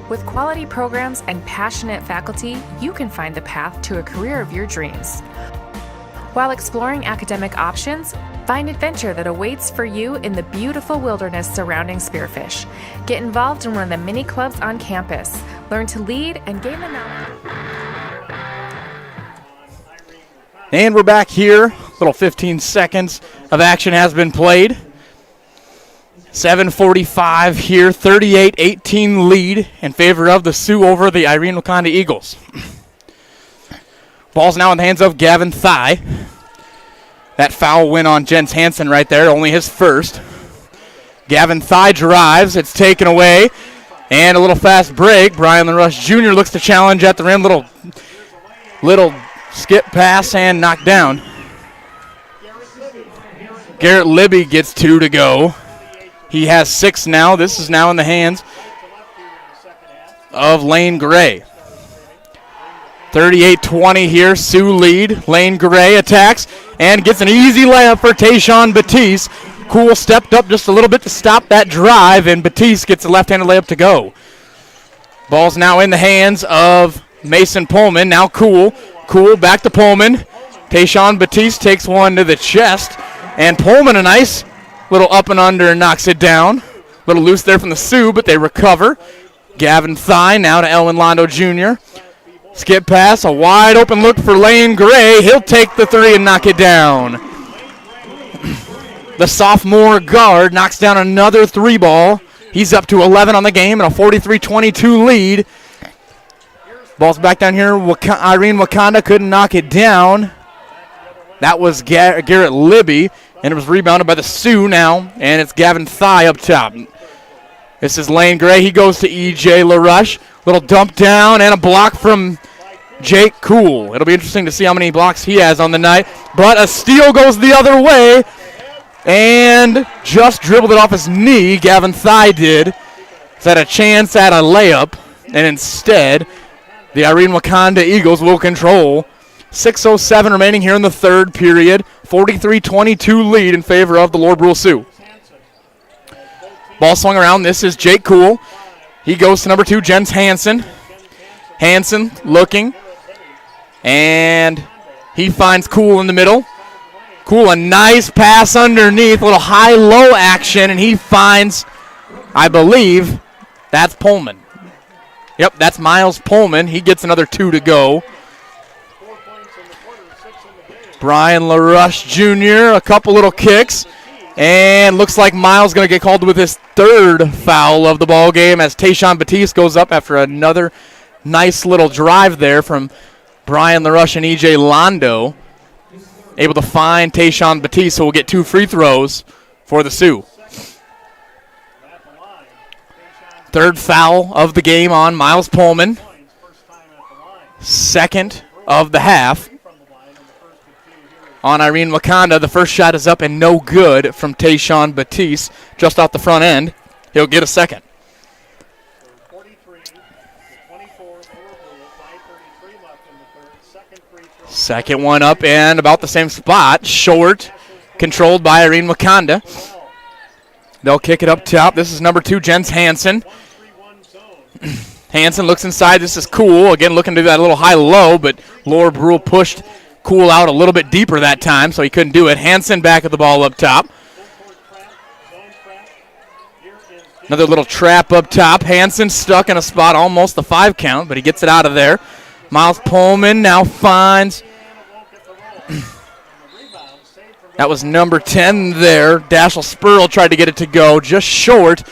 I: With quality programs and passionate faculty, you can find the path to a career of your dreams. While exploring academic options, find adventure that awaits for you in the beautiful wilderness surrounding Spearfish. Get involved in one of the many clubs on campus. Learn to lead and gain the knowledge.
M: And we're back here. Little 15 seconds of action has been played. 7:45 here, 38-18 lead in favor of the Sioux over the Irene-Wakonda Eagles. Ball's now in the hands of Gavin Thigh. That foul win on Jens Hansen right there, only his first. Gavin Thigh drives, it's taken away, and a little fast break. Brian LaRush Jr. looks to challenge at the rim, little skip pass and knocked down. Garrett Libby gets 2 to go. He has 6 now. This is now in the hands of Lane Gray. 38-20 here, Sioux lead. Lane Gray attacks and gets an easy layup for Tayshawn Batiste. Cool stepped up just a little bit to stop that drive, and Batiste gets a left-handed layup to go. Ball's now in the hands of Mason Pullman. Now Cool back to Pullman. Tayshawn Batiste takes one to the chest, and Pullman a nice little up and under and knocks it down. A little loose there from the Sioux, but they recover. Gavin Thigh now to Elwin Londo Jr. Skip pass, a wide open look for Lane Gray. He'll take the 3 and knock it down. The sophomore guard knocks down another 3 ball. He's up to 11 on the game and a 43-22 lead. Ball's back down here. Irene-Wakonda couldn't knock it down. That was Garrett Libby, and it was rebounded by the Sioux now, and it's Gavin Thigh up top. This is Lane Gray. He goes to E.J. LaRush. Little dump down and a block from Jake Cool. It'll be interesting to see how many blocks he has on the night, but a steal goes the other way, and just dribbled it off his knee. Gavin Thigh did. He's had a chance at a layup, and instead, the Irene-Wakonda Eagles will control. 6:07 remaining here in the third period. 43-22 lead in favor of the Lord Brule Sioux. Ball swung around. This is Jake Cool. He goes to number 2, Jens Hansen. Hansen looking. And he finds Cool in the middle. Cool, a nice pass underneath. A little high-low action. And he finds, I believe, that's Pullman. Yep, that's Miles Pullman. He gets another 2 to go. Brian LaRush Jr., a couple little kicks. And looks like Miles going to get called with his 3rd foul of the ball game as Tayshawn Batiste goes up after another nice little drive there from Brian LaRush and E.J. Londo. Able to find Tayshawn Batiste, so we'll get 2 free throws for the Sioux. 3rd foul of the game on Miles Pullman. 2nd of the half on Irene-Wakonda. The first shot is up and no good from Tayshawn Batiste just off the front end. He'll get a second. Second one up and about the same spot. Short, controlled by Irene-Wakonda. They'll kick it up top. This is number 2, Jens Hansen. Hansen looks inside. This is Cool. Again, looking to do that little high-low, but Laura Brule pushed Cool out a little bit deeper that time, so he couldn't do it. Hansen back at the ball up top. Another little trap up top. Hansen stuck in a spot, almost the 5 count, but he gets it out of there. Miles Pullman now finds. That was number 10 there. Dashel Spurl tried to get it to go, just short.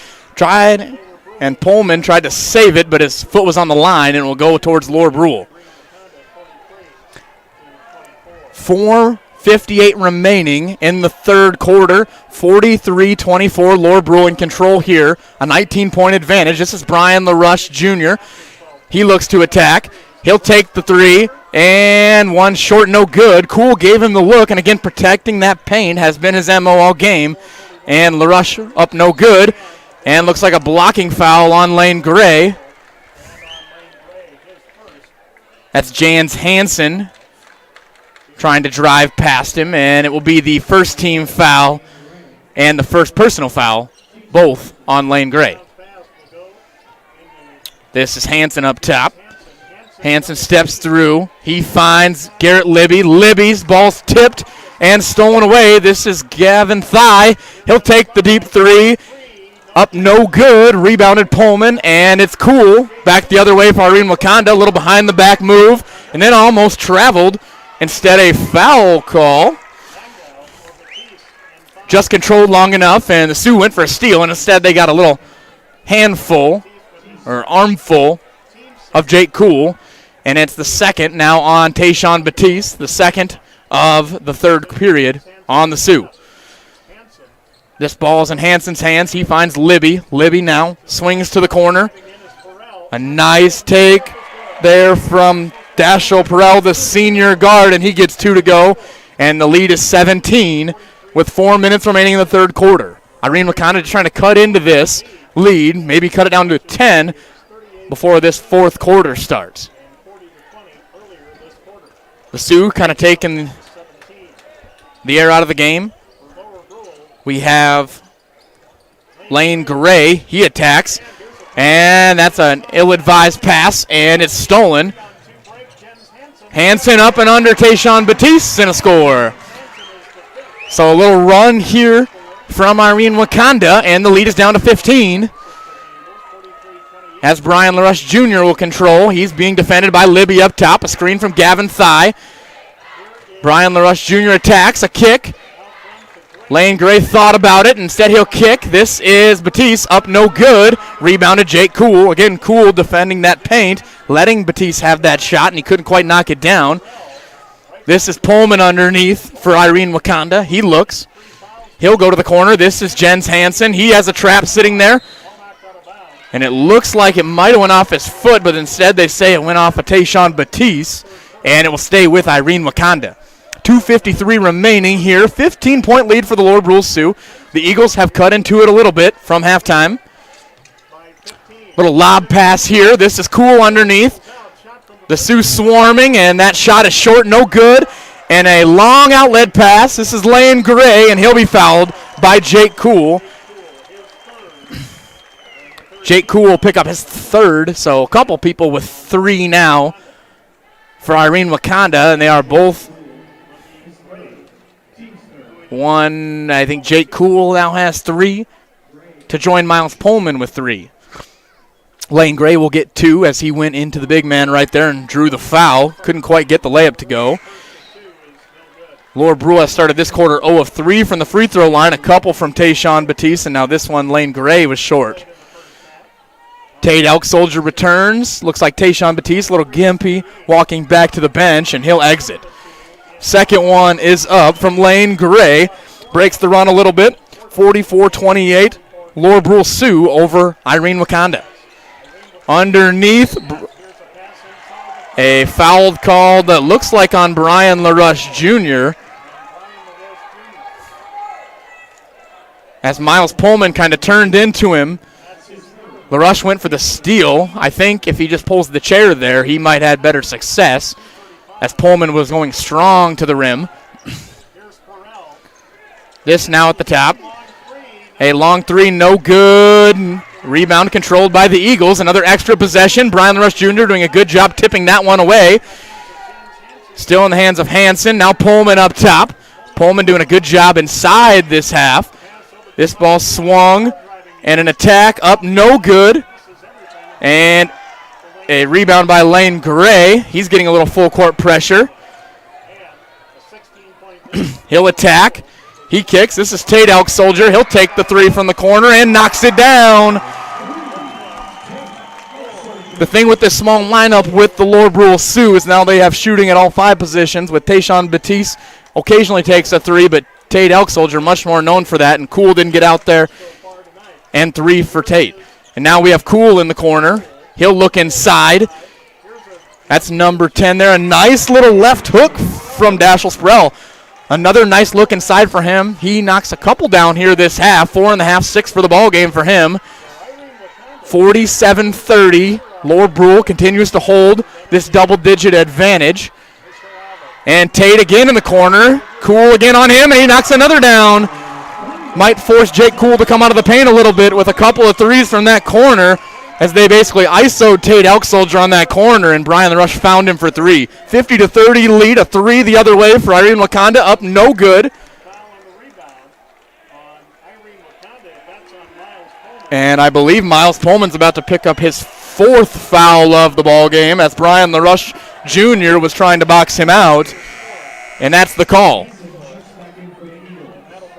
M: And Pullman tried to save it, but his foot was on the line, and it will go towards Laura Brule. 4:58 remaining in the third quarter. 43-24, Laura Brule in control here. A 19-point advantage. This is Brian LaRush Jr. He looks to attack. He'll take the 3, and one short, no good. Cool gave him the look, and again, protecting that paint has been his MO all game. And LaRush up no good, and looks like a blocking foul on Lane Gray. That's Jans Hansen trying to drive past him, and it will be the first team foul and the first personal foul, both on Lane Gray. This is Hansen up top. Hansen steps through. He finds Garrett Libby. Libby's ball's tipped and stolen away. This is Gavin Thigh. He'll take the deep 3. Up no good. Rebounded Pullman, and it's Cool. Back the other way for Irene-Wakonda. A little behind the back move, and then almost traveled. Instead, a foul call. Just controlled long enough, and the Sioux went for a steal, and instead they got a little handful or armful of Jake Cool. And it's the second now on Tayshawn Batiste, the second of the third period on the Sioux. This ball is in Hansen's hands. He finds Libby. Libby now swings to the corner. A nice take there from Dashel Perel, the senior guard, and he gets 2 to go. And the lead is 17 with 4 minutes remaining in the third quarter. Irene-Wakonda trying to cut into this lead, maybe cut it down to 10 before this fourth quarter starts. The Sioux kind of taking the air out of the game. We have Lane Gray. He attacks, and that's an ill-advised pass, and it's stolen. Hansen up and under Tayshawn Batiste in a score. So a little run here from Irene-Wakonda, and the lead is down to 15. As Brian LaRush Jr. will control. He's being defended by Libby up top. A screen from Gavin Thigh. Brian LaRush Jr. attacks. A kick. Lane Gray thought about it. Instead, he'll kick. This is Batiste up no good. Rebounded Jake Cool. Again, Cool defending that paint, letting Batiste have that shot, and he couldn't quite knock it down. This is Pullman underneath for Irene-Wakonda. He looks. He'll go to the corner. This is Jens Hansen. He has a trap sitting there. And it looks like it might have went off his foot, but instead they say it went off of Tayshawn Batiste, and it will stay with Irene-Wakonda. 2:53 remaining here. 15-point lead for the Laura Brule Sioux. The Eagles have cut into it a little bit from halftime. Little lob pass here. This is Cool underneath. The Sioux swarming, and that shot is short, no good. And a long outlet pass. This is Lane Gray, and he'll be fouled by Jake Cool. Jake Cool will pick up his third, so a couple people with 3 now for Irene-Wakonda, and they are both one. I think Jake Cool now has 3 to join Miles Pullman with 3. Lane Gray will get 2 as he went into the big man right there and drew the foul. Couldn't quite get the layup to go. Laura Brule has started this quarter 0 of 3 from the free throw line, a couple from Tayshawn Batiste, and now this one Lane Gray was short. Tate Elk Soldier returns. Looks like Tayshawn Batiste, a little gimpy, walking back to the bench, and he'll exit. Second one is up from Lane Gray. Breaks the run a little bit. 44-28. Laura Brule Sioux over Irene-Wakonda. Underneath, a foul call that looks like on Brian LaRush Jr. As Miles Pullman kind of turned into him. LaRush went for the steal. I think if he just pulls the chair there, he might have better success, as Pullman was going strong to the rim. This now at the top. A long 3, no good. Rebound controlled by the Eagles. Another extra possession. Brian LaRush Jr. doing a good job tipping that one away. Still in the hands of Hansen. Now Pullman up top. Pullman doing a good job inside this half. This ball swung, and an attack up, no good. And a rebound by Lane Gray. He's getting a little full court pressure. He'll attack. He kicks. This is Tate Elk Soldier. He'll take the three from the corner and knocks it down. The thing with this small lineup with the Lord Brule Sioux is now they have shooting at all 5 positions, with Tayshawn Batiste occasionally takes a three, but Tate Elk Soldier much more known for that, and Cool didn't get out there, and 3 for Tate. And now we have Cool in the corner. He'll look inside. That's number 10 there. A nice little left hook from Dashel Sprell. Another nice look inside for him. He knocks a couple down here this half. 4.5, 6 for the ball game for him. 47-30. Lord Brule continues to hold this double-digit advantage. And Tate again in the corner. Cool again on him, and he knocks another down. Might force Jake Cool to come out of the paint a little bit with a couple of threes from that corner, as they basically ISO'd Tate Elk Soldier on that corner, and Brian LaRush found him for 3. 50-30 lead, a 3 the other way for Irene-Wakonda, up no good. And I believe Miles Pullman's about to pick up his 4th foul of the ball game, as Brian LaRush Jr. was trying to box him out, and that's the call.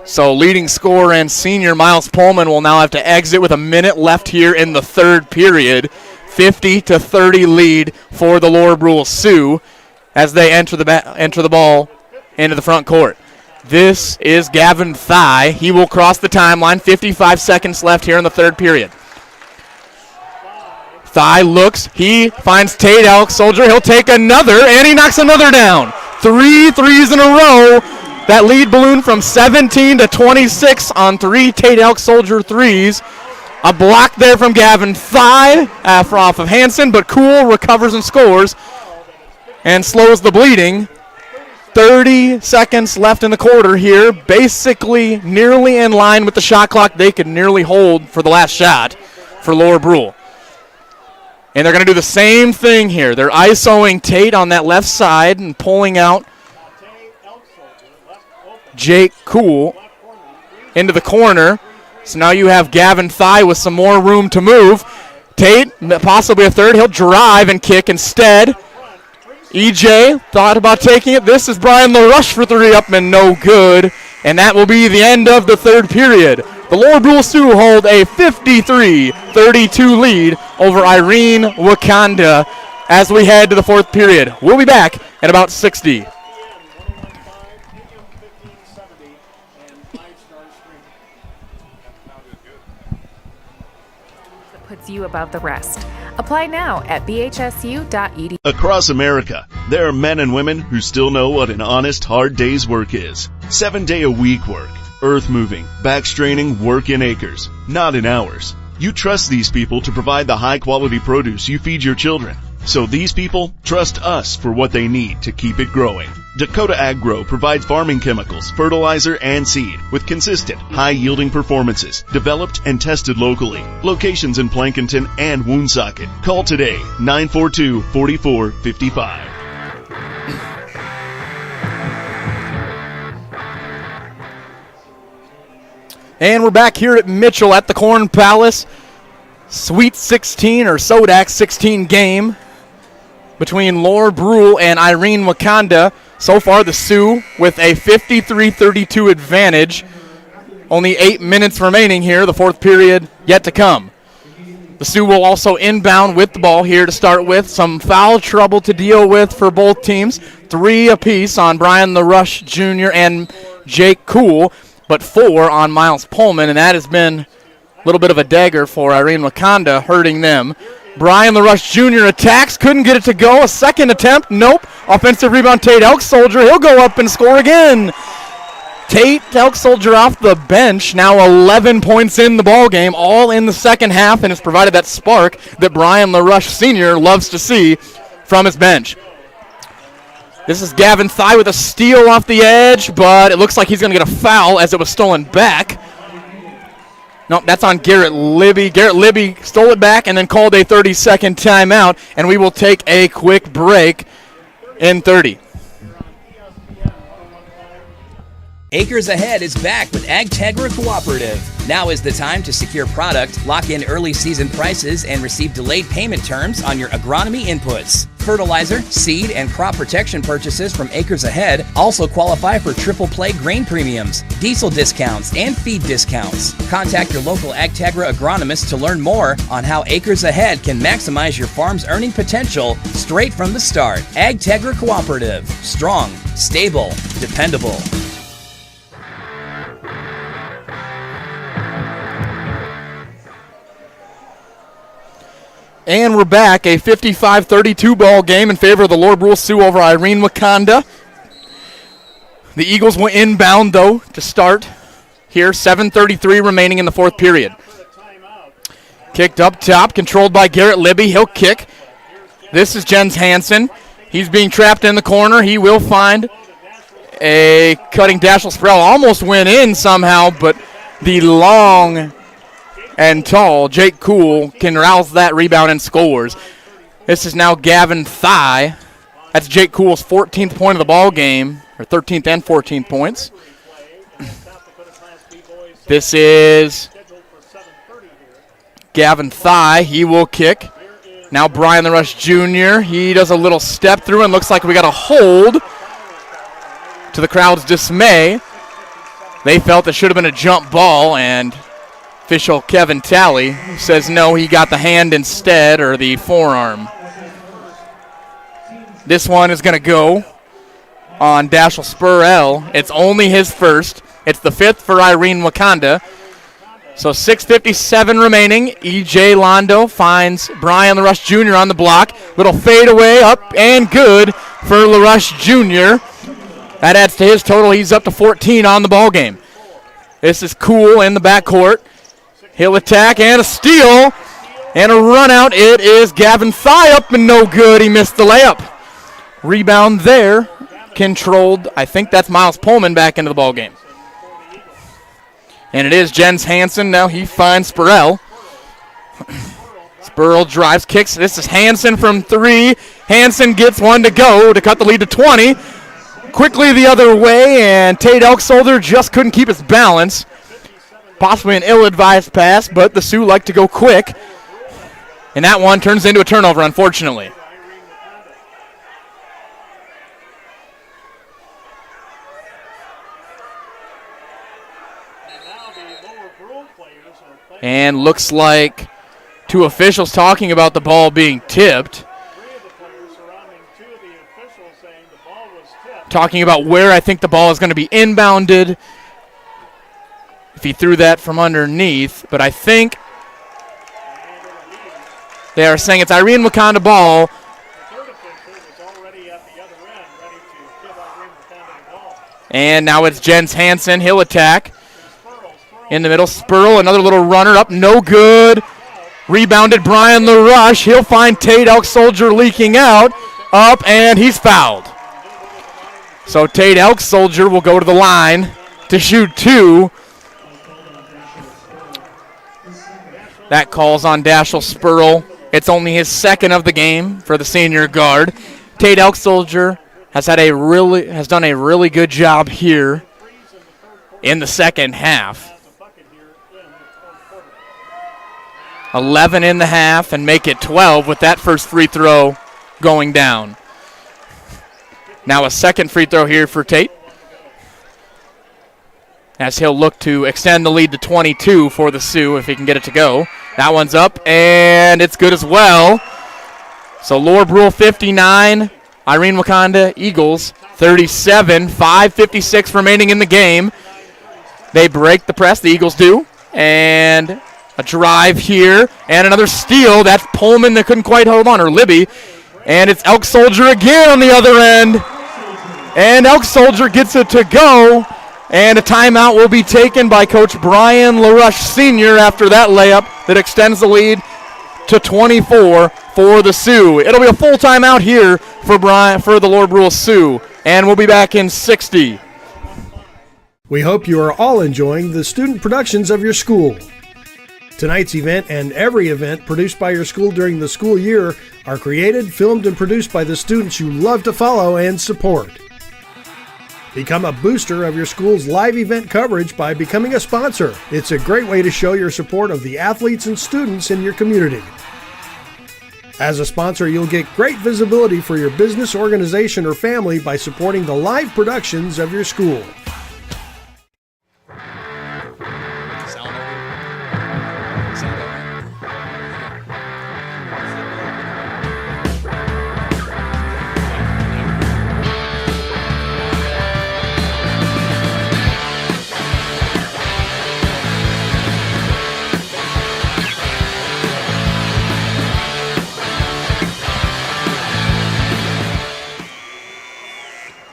M: So leading scorer and senior Miles Pullman will now have to exit with a minute left here in the 3rd period. 50-30 lead for the Lord Brule Sioux as they enter the ball into the front court. This is Gavin Thigh. He will cross the timeline. 55 seconds left here in the 3rd period. Thigh looks. He finds Tate Elk Soldier. He'll take another, and he knocks another down. 3 threes in a row. That lead balloon from 17 to 26 on 3 Tate Elk Soldier threes. A block there from Gavin Thigh off of Hansen, but Cool recovers and scores and slows the bleeding. 30 seconds left in the quarter here, basically nearly in line with the shot clock they could nearly hold for the last shot for Lord Brule. And they're going to do the same thing here. They're ISOing Tate on that left side and pulling out Jake Cool into the corner. So now you have Gavin Thigh with some more room to move. Tate, possibly a 3rd. He'll drive and kick instead. EJ thought about taking it. This is Brian LaRush for 3 up and no good. And that will be the end of the 3rd period. The Lord Brule Sioux hold a 53-32 lead over Irene-Wakonda as we head to the 4th period. We'll be back at about 60.
I: Puts you above the rest. Apply now at bhsu.edu.
J: Across America, there are men and women who still know what an honest, hard day's work is. 7-day-a-week work. Earth moving, back straining work in acres, not in hours. You trust these people to provide the high-quality produce you feed your children. So these people trust us for what they need to keep it growing. Dakota Agro provides farming chemicals, fertilizer, and seed with consistent, high-yielding performances, developed and tested locally. Locations in Plankinton and Woonsocket. Call today, 942-4455.
M: And we're back here at Mitchell at the Corn Palace. Sweet 16 or SoDak 16 game between Lord Brule and Irene-Wakonda. So far, the Sioux with a 53-32 advantage. Only 8 minutes remaining here. The 4th period yet to come. The Sioux will also inbound with the ball here to start with. Some foul trouble to deal with for both teams. 3 apiece on Brian LaRush Jr. and Jake Cool, but 4 on Miles Pullman, and that has been a little bit of a dagger for Irene-Wakonda, hurting them. Brian LaRush Jr. attacks, couldn't get it to go. A second attempt, nope. Offensive rebound, Tate Elk Soldier. He'll go up and score again. Tate Elk Soldier off the bench, now 11 points in the ball game, all in the second half, and has provided that spark that Brian LaRush Sr. loves to see from his bench. This is Gavin Thigh with a steal off the edge, but it looks like he's going to get a foul as it was stolen back. Nope, that's on Garrett Libby. Garrett Libby stole it back and then called a 30-second timeout, and we will take a quick break in 30.
K: Acres Ahead is back with AgTegra Cooperative. Now is the time to secure product, lock in early season prices, and receive delayed payment terms on your agronomy inputs. Fertilizer, seed, and crop protection purchases from Acres Ahead also qualify for triple play grain premiums, diesel discounts, and feed discounts. Contact your local AgTegra agronomist to learn more on how Acres Ahead can maximize your farm's earning potential straight from the start. AgTegra Cooperative. Strong, stable, dependable.
M: And we're back, a 55-32 ball game in favor of the Lord Brule Sioux over Irene-Wakonda. The Eagles will inbound, though, to start here. 7:33 remaining in the fourth period. Kicked up top, controlled by Garrett Libby. He'll kick. This is Jens Hansen. He's being trapped in the corner. He will find a cutting Dashel Sproul. Almost went in somehow, but the long and tall Jake Cool can rouse that rebound and scores. This is now Gavin Thigh. That's Jake Cool's 14th point of the ball game, or 13th and 14th points. This is Gavin Thigh. He will kick. Now Brian the Rush Jr. He does a little step through and looks like we got a hold. To the crowd's dismay, they felt it should have been a jump ball, and official Kevin Talley says no, he got the hand instead, or the forearm. This one is going to go on Dashel Spurrell. It's only his first. It's the fifth for Irene-Wakonda. So 6:57 remaining. E.J. Londo finds Brian LaRush Jr. on the block. Little fadeaway up and good for LaRush Jr. That adds to his total. He's up to 14 on the ball game. This is Cool in the backcourt. He'll attack and a steal and a run out. It is Gavin Thigh up and no good. He missed the layup. Rebound there. Controlled. I think that's Miles Pullman back into the ball game. And it is Jens Hansen. Now he finds Spurrell. Spurrell drives, kicks. This is Hansen from three. Hansen gets one to go to cut the lead to 20. Quickly the other way, and Tate Elksolder just couldn't keep his balance. Possibly an ill-advised pass, but the Sioux like to go quick. And that one turns into a turnover, unfortunately. And looks like two officials talking about the ball being tipped. Talking about where I think the ball is going to be inbounded. If he threw that from underneath. But I think they are saying it's Irene-Wakonda ball. And now it's Jens Hansen. He'll attack. In the middle, Spurl, another little runner up, no good. Rebounded Brian LaRush. He'll find Tate Elksolder leaking out. Up, and he's fouled. So Tate Elksolder will go to the line to shoot two. That calls on Dashel Spurl. It's only his second of the game for the senior guard. Tate Elksolder has done a really good job here in the second half. 11 in the half and make it 12 with that first free throw going down. Now a second free throw here for Tate, as he'll look to extend the lead to 22 for the Sioux if he can get it to go. That one's up, and it's good as well. So Lower Brule 59, Irene-Wakonda Eagles 37, 5:56 remaining in the game. They break the press, the Eagles do, and a drive here, and another steal. That's Pullman that couldn't quite hold on, or Libby. And it's Elksolder again on the other end. And Elksolder gets it to go. And a timeout will be taken by Coach Brian LaRush Sr. after that layup that extends the lead to 24 for the Sioux. It'll be a full timeout here for the Lord Brule Sioux. And we'll be back in 60.
L: We hope you are all enjoying the student productions of your school.
G: Tonight's event and every event produced by your school during the school year are created, filmed, and produced by the students you love to follow and support. Become a booster of your school's live event coverage by becoming a sponsor. It's a great way to show your support of the athletes and students in your community. As a sponsor, you'll get great visibility for your business, organization, or family by supporting the live productions of your school.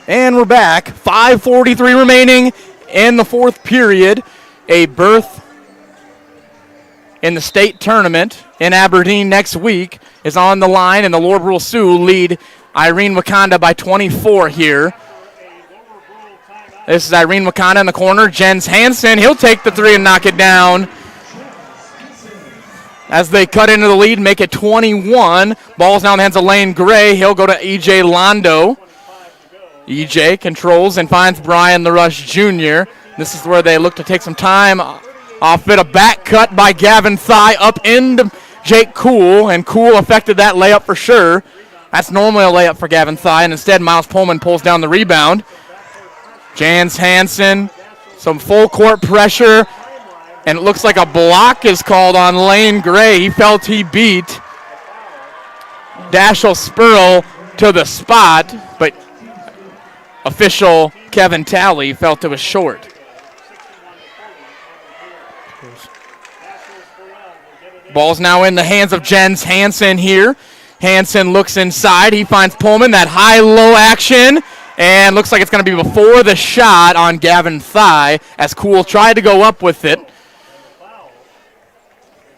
M: And we're back. 5:43 remaining in the fourth period. A berth in the state tournament in Aberdeen next week is on the line, and the Lord Brule Sioux lead Irene-Wakonda by 24 here. This is Irene-Wakonda in the corner. Jens Hansen, he'll take the three and knock it down. As they cut into the lead, make it 21. Ball's now in the hands of Lane Gray. He'll go to E.J. Londo. EJ controls and finds Brian LaRush Jr. This is where they look to take some time off it. A back cut by Gavin Thigh up into Jake Kuhl, and Kuhl affected that layup for sure. That's normally a layup for Gavin Thigh, and instead Miles Pullman pulls down the rebound. Jans Hansen, some full court pressure, and it looks like a block is called on Lane Gray. He felt he beat Dashel Spurl to the spot, but official Kevin Talley felt it was short. Ball's now in the hands of Jens Hansen here. Hansen looks inside. He finds Pullman. That high-low action. And looks like it's going to be before the shot on Gavin Thigh as Kuhl tried to go up with it.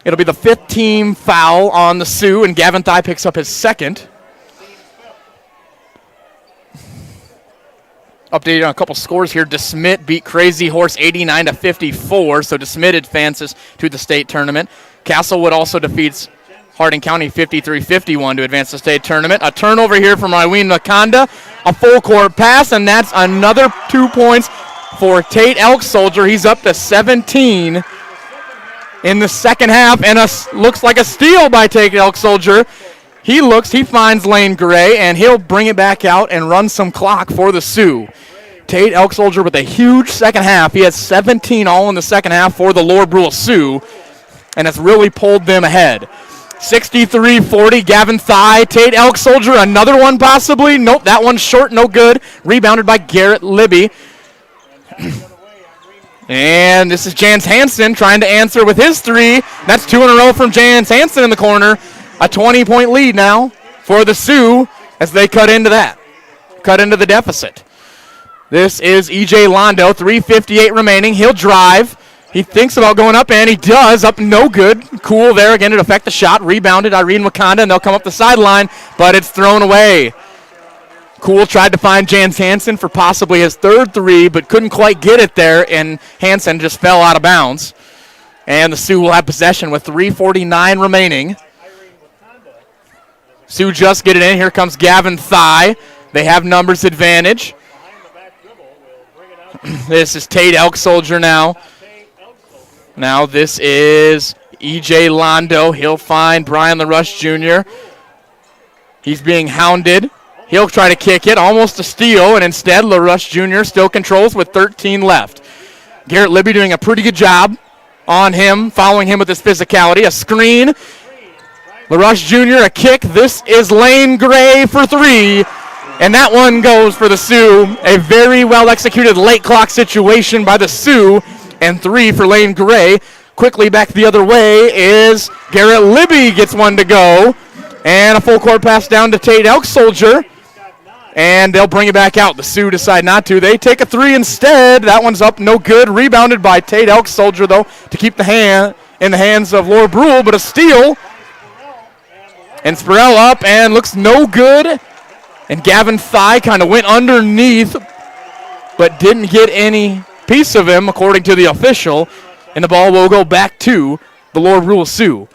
M: It'll be the fifth team foul on the Sioux, and Gavin Thigh picks up his second. Updated on a couple scores here. DeSmet beat Crazy Horse 89-54, so DeSmet advances to the state tournament. Castlewood also defeats Harding County 53-51 to advance the state tournament. A turnover here from Irene-Wakonda, a full court pass, and that's another 2 points for Tate Elk Soldier. He's up to 17 in the second half, and looks like a steal by Tate Elk Soldier. He finds Lane Gray, and he'll bring it back out and run some clock for the Sioux. Tate Elk Soldier with a huge second half. He has 17 all in the second half for the Lord Brule Sioux, and it's really pulled them ahead. 63-40, Gavin Thigh, Tate Elk Soldier, another one possibly. Nope, that one's short, no good. Rebounded by Garrett Libby. And this is Jans Hansen trying to answer with his three. That's two in a row from Jans Hansen in the corner. A 20-point lead now for the Sioux as they cut into the deficit. This is E.J. Londo, 3:58 remaining. He'll drive. He thinks about going up, and he does. Up, no good. Kuhl there again to affect the shot. Rebounded Irene-Wakonda, and they'll come up the sideline, but it's thrown away. Kuhl tried to find Jans Hansen for possibly his third three, but couldn't quite get it there, and Hansen just fell out of bounds. And the Sioux will have possession with 3:49 remaining. Sioux just get it in. Here comes Gavin Thigh. They have numbers advantage. This is Tate Elk Soldier now. Now this is E.J. Londo. He'll find Brian LaRush Jr. He's being hounded. He'll try to kick it, almost a steal, and instead LaRush Jr. still controls with 13 left. Garrett Libby doing a pretty good job on him, following him with his physicality. A screen. LaRush Jr., a kick. This is Lane Gray for three, and that one goes for the Sioux. A very well-executed late clock situation by the Sioux, and three for Lane Gray. Quickly back the other way is Garrett Libby gets one to go, and a full court pass down to Tate Elk Soldier, and they'll bring it back out. The Sioux decide not to. They take a three instead. That one's up, no good. Rebounded by Tate Elk Soldier, though, to keep the in the hands of Lord Brule, but a steal. And Spurrell up and looks no good. And Gavin Thigh kind of went underneath, but didn't get any piece of him, according to the official. And the ball will go back to the Lord Brule Sioux.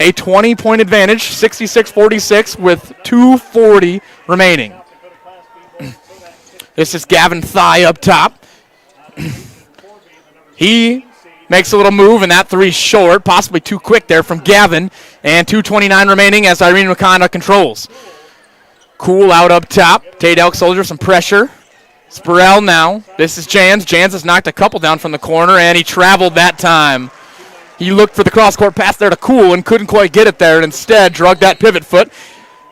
M: A 20-point advantage, 66-46 with 2:40 remaining. This is Gavin Thigh up top. He makes a little move, and that three short, possibly too quick there from Gavin. And 2:29 remaining as Irene-Wakonda controls. Cool out up top. Tate Elk Soldier, some pressure. Spurrell now. This is Jans. Jans has knocked a couple down from the corner, and he traveled that time. He looked for the cross-court pass there to Cool and couldn't quite get it there, and instead drug that pivot foot.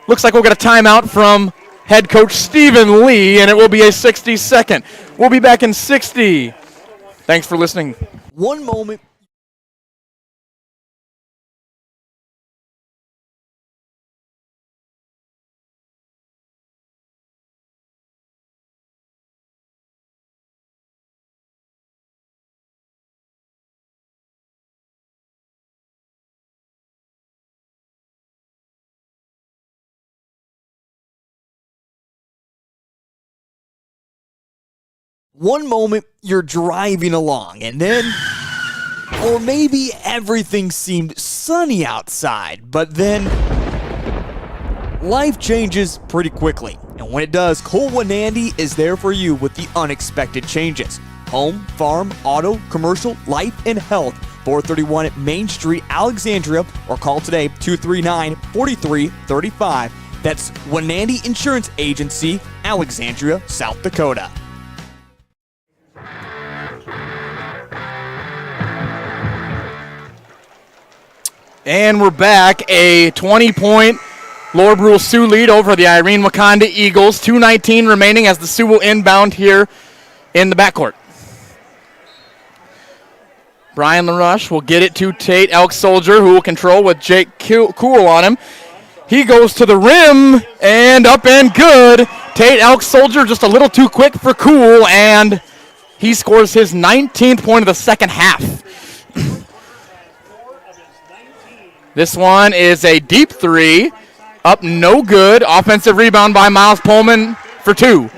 M: Looks like we'll get a timeout from head coach Stephen Lee, and it will be a 60-second. We'll be back in 60. Thanks for listening.
N: One moment. One moment you're driving along, and then, or maybe everything seemed sunny outside, but then life changes pretty quickly. And when it does, Cole Wanandi is there for you with the unexpected changes. Home, farm, auto, commercial, life, and health. 431 Main Street, Alexandria, or call today 239-4335. That's Wanandi Insurance Agency, Alexandria, South Dakota.
M: And we're back. A 20-point Lord Brule Sioux lead over the Irene-Wakonda Eagles. 2:19 remaining as the Sioux will inbound here in the backcourt. Brian LaRush will get it to Tate Elk Soldier, who will control with Jake Cool on him. He goes to the rim and up and good. Tate Elk Soldier just a little too quick for Cool, and he scores his 19th point of the second half. This one is a deep three. Up no good. Offensive rebound by Miles Pullman for two.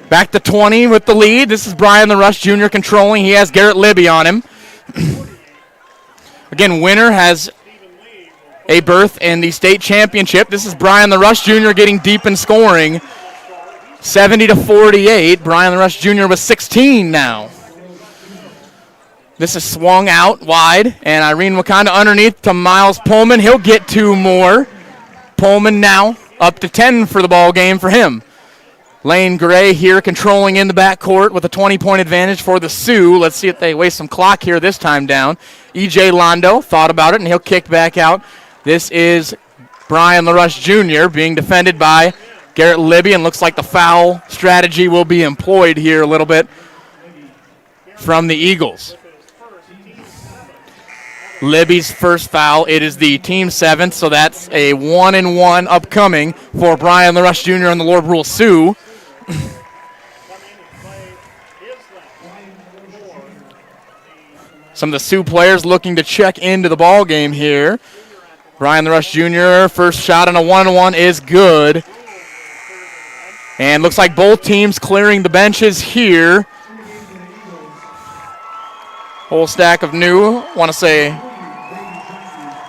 M: Back to 20 with the lead. This is Brian LaRush Jr. controlling. He has Garrett Libby on him. Again, winner has a berth in the state championship. This is Brian LaRush Jr. getting deep in scoring. 70-48. Brian LaRush Jr. with 16 now. This is swung out wide, and Irene-Wakonda underneath to Miles Pullman. He'll get two more. Pullman now up to 10 for the ball game for him. Lane Gray here controlling in the backcourt with a 20-point advantage for the Sioux. Let's see if they waste some clock here this time down. E.J. Londo thought about it, and he'll kick back out. This is Brian LaRush Jr. being defended by Garrett Libby, and looks like the foul strategy will be employed here a little bit from the Eagles. Libby's first foul. It is the team seventh, so that's a 1-and-1 upcoming for Brian LaRush Jr. and the Lord Brule Sioux. Some of the Sioux players looking to check into the ball game here. Brian LaRush Jr. first shot on a 1-and-1 is good. And looks like both teams clearing the benches here. Whole stack of new. Want to say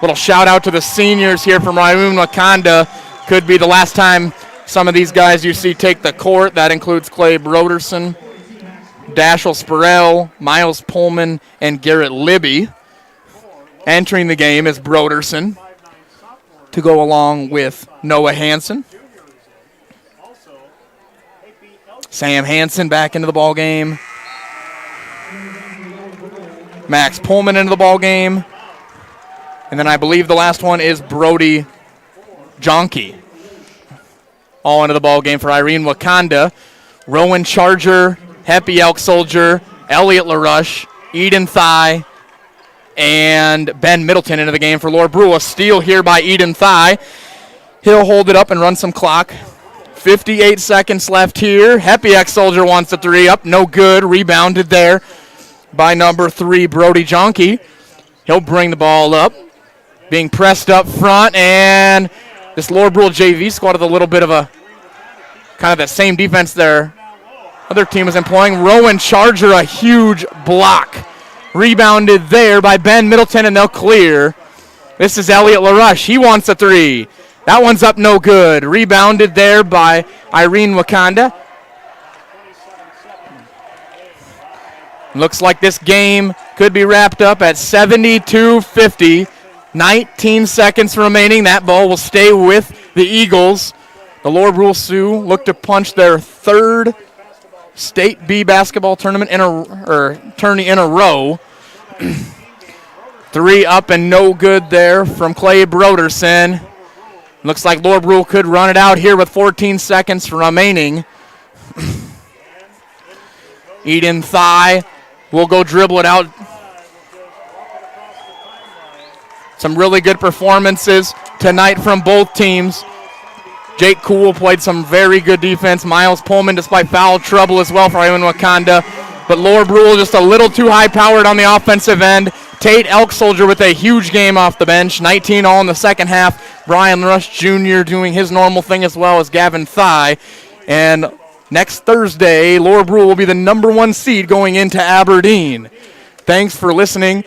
M: little shout out to the seniors here from Irene-Wakonda. Could be the last time some of these guys you see take the court. That includes Clay Broderson, Dashel Spurrell, Miles Pullman, and Garrett Libby. Entering the game is Broderson to go along with Noah Hansen. Sam Hansen back into the ball game. Max Pullman into the ball game. And then I believe the last one is Brody Jonke. All into the ball game for Irene-Wakonda. Rowan Charger, Heppy Elk Soldier, Elliot LaRush, Eden Thigh, and Ben Middleton into the game for Lord Brule. A steal here by Eden Thigh. He'll hold it up and run some clock. 58 seconds left here. Heppy Elk Soldier wants a three up. No good. Rebounded there by number 3, Brody Jonke. He'll bring the ball up. Being pressed up front, and this Lord Brule JV squad with a little bit of a kind of that same defense their other team was employing. Rowan Charger, a huge block Rebounded there by Ben Middleton, and they'll clear. This is Elliot LaRush. He wants a three. That one's up no good. Rebounded there by Irene-Wakonda. Looks like this game could be wrapped up at 72-50. 19 seconds remaining. That ball will stay with the Eagles. The Lord Brule Sioux look to punch their third State B basketball tournament tourney in a row. Three up and no good there from Clay Broderson. Looks like Lord Brule could run it out here with 14 seconds remaining. Eden Thigh will go dribble it out. Some really good performances tonight from both teams. Jake Cool played some very good defense. Miles Pullman, despite foul trouble as well for Irene-Wakonda. But Lord Brule just a little too high-powered on the offensive end. Tate Elk Soldier with a huge game off the bench. 19 all in the second half. Brian Rush Jr. doing his normal thing as well as Gavin Thigh. And next Thursday, Lord Brule will be the number 1 seed going into Aberdeen. Thanks for listening.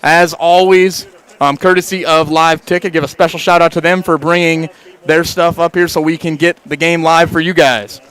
M: As always, courtesy of Live Ticket, give a special shout out to them for bringing their stuff up here so we can get the game live for you guys.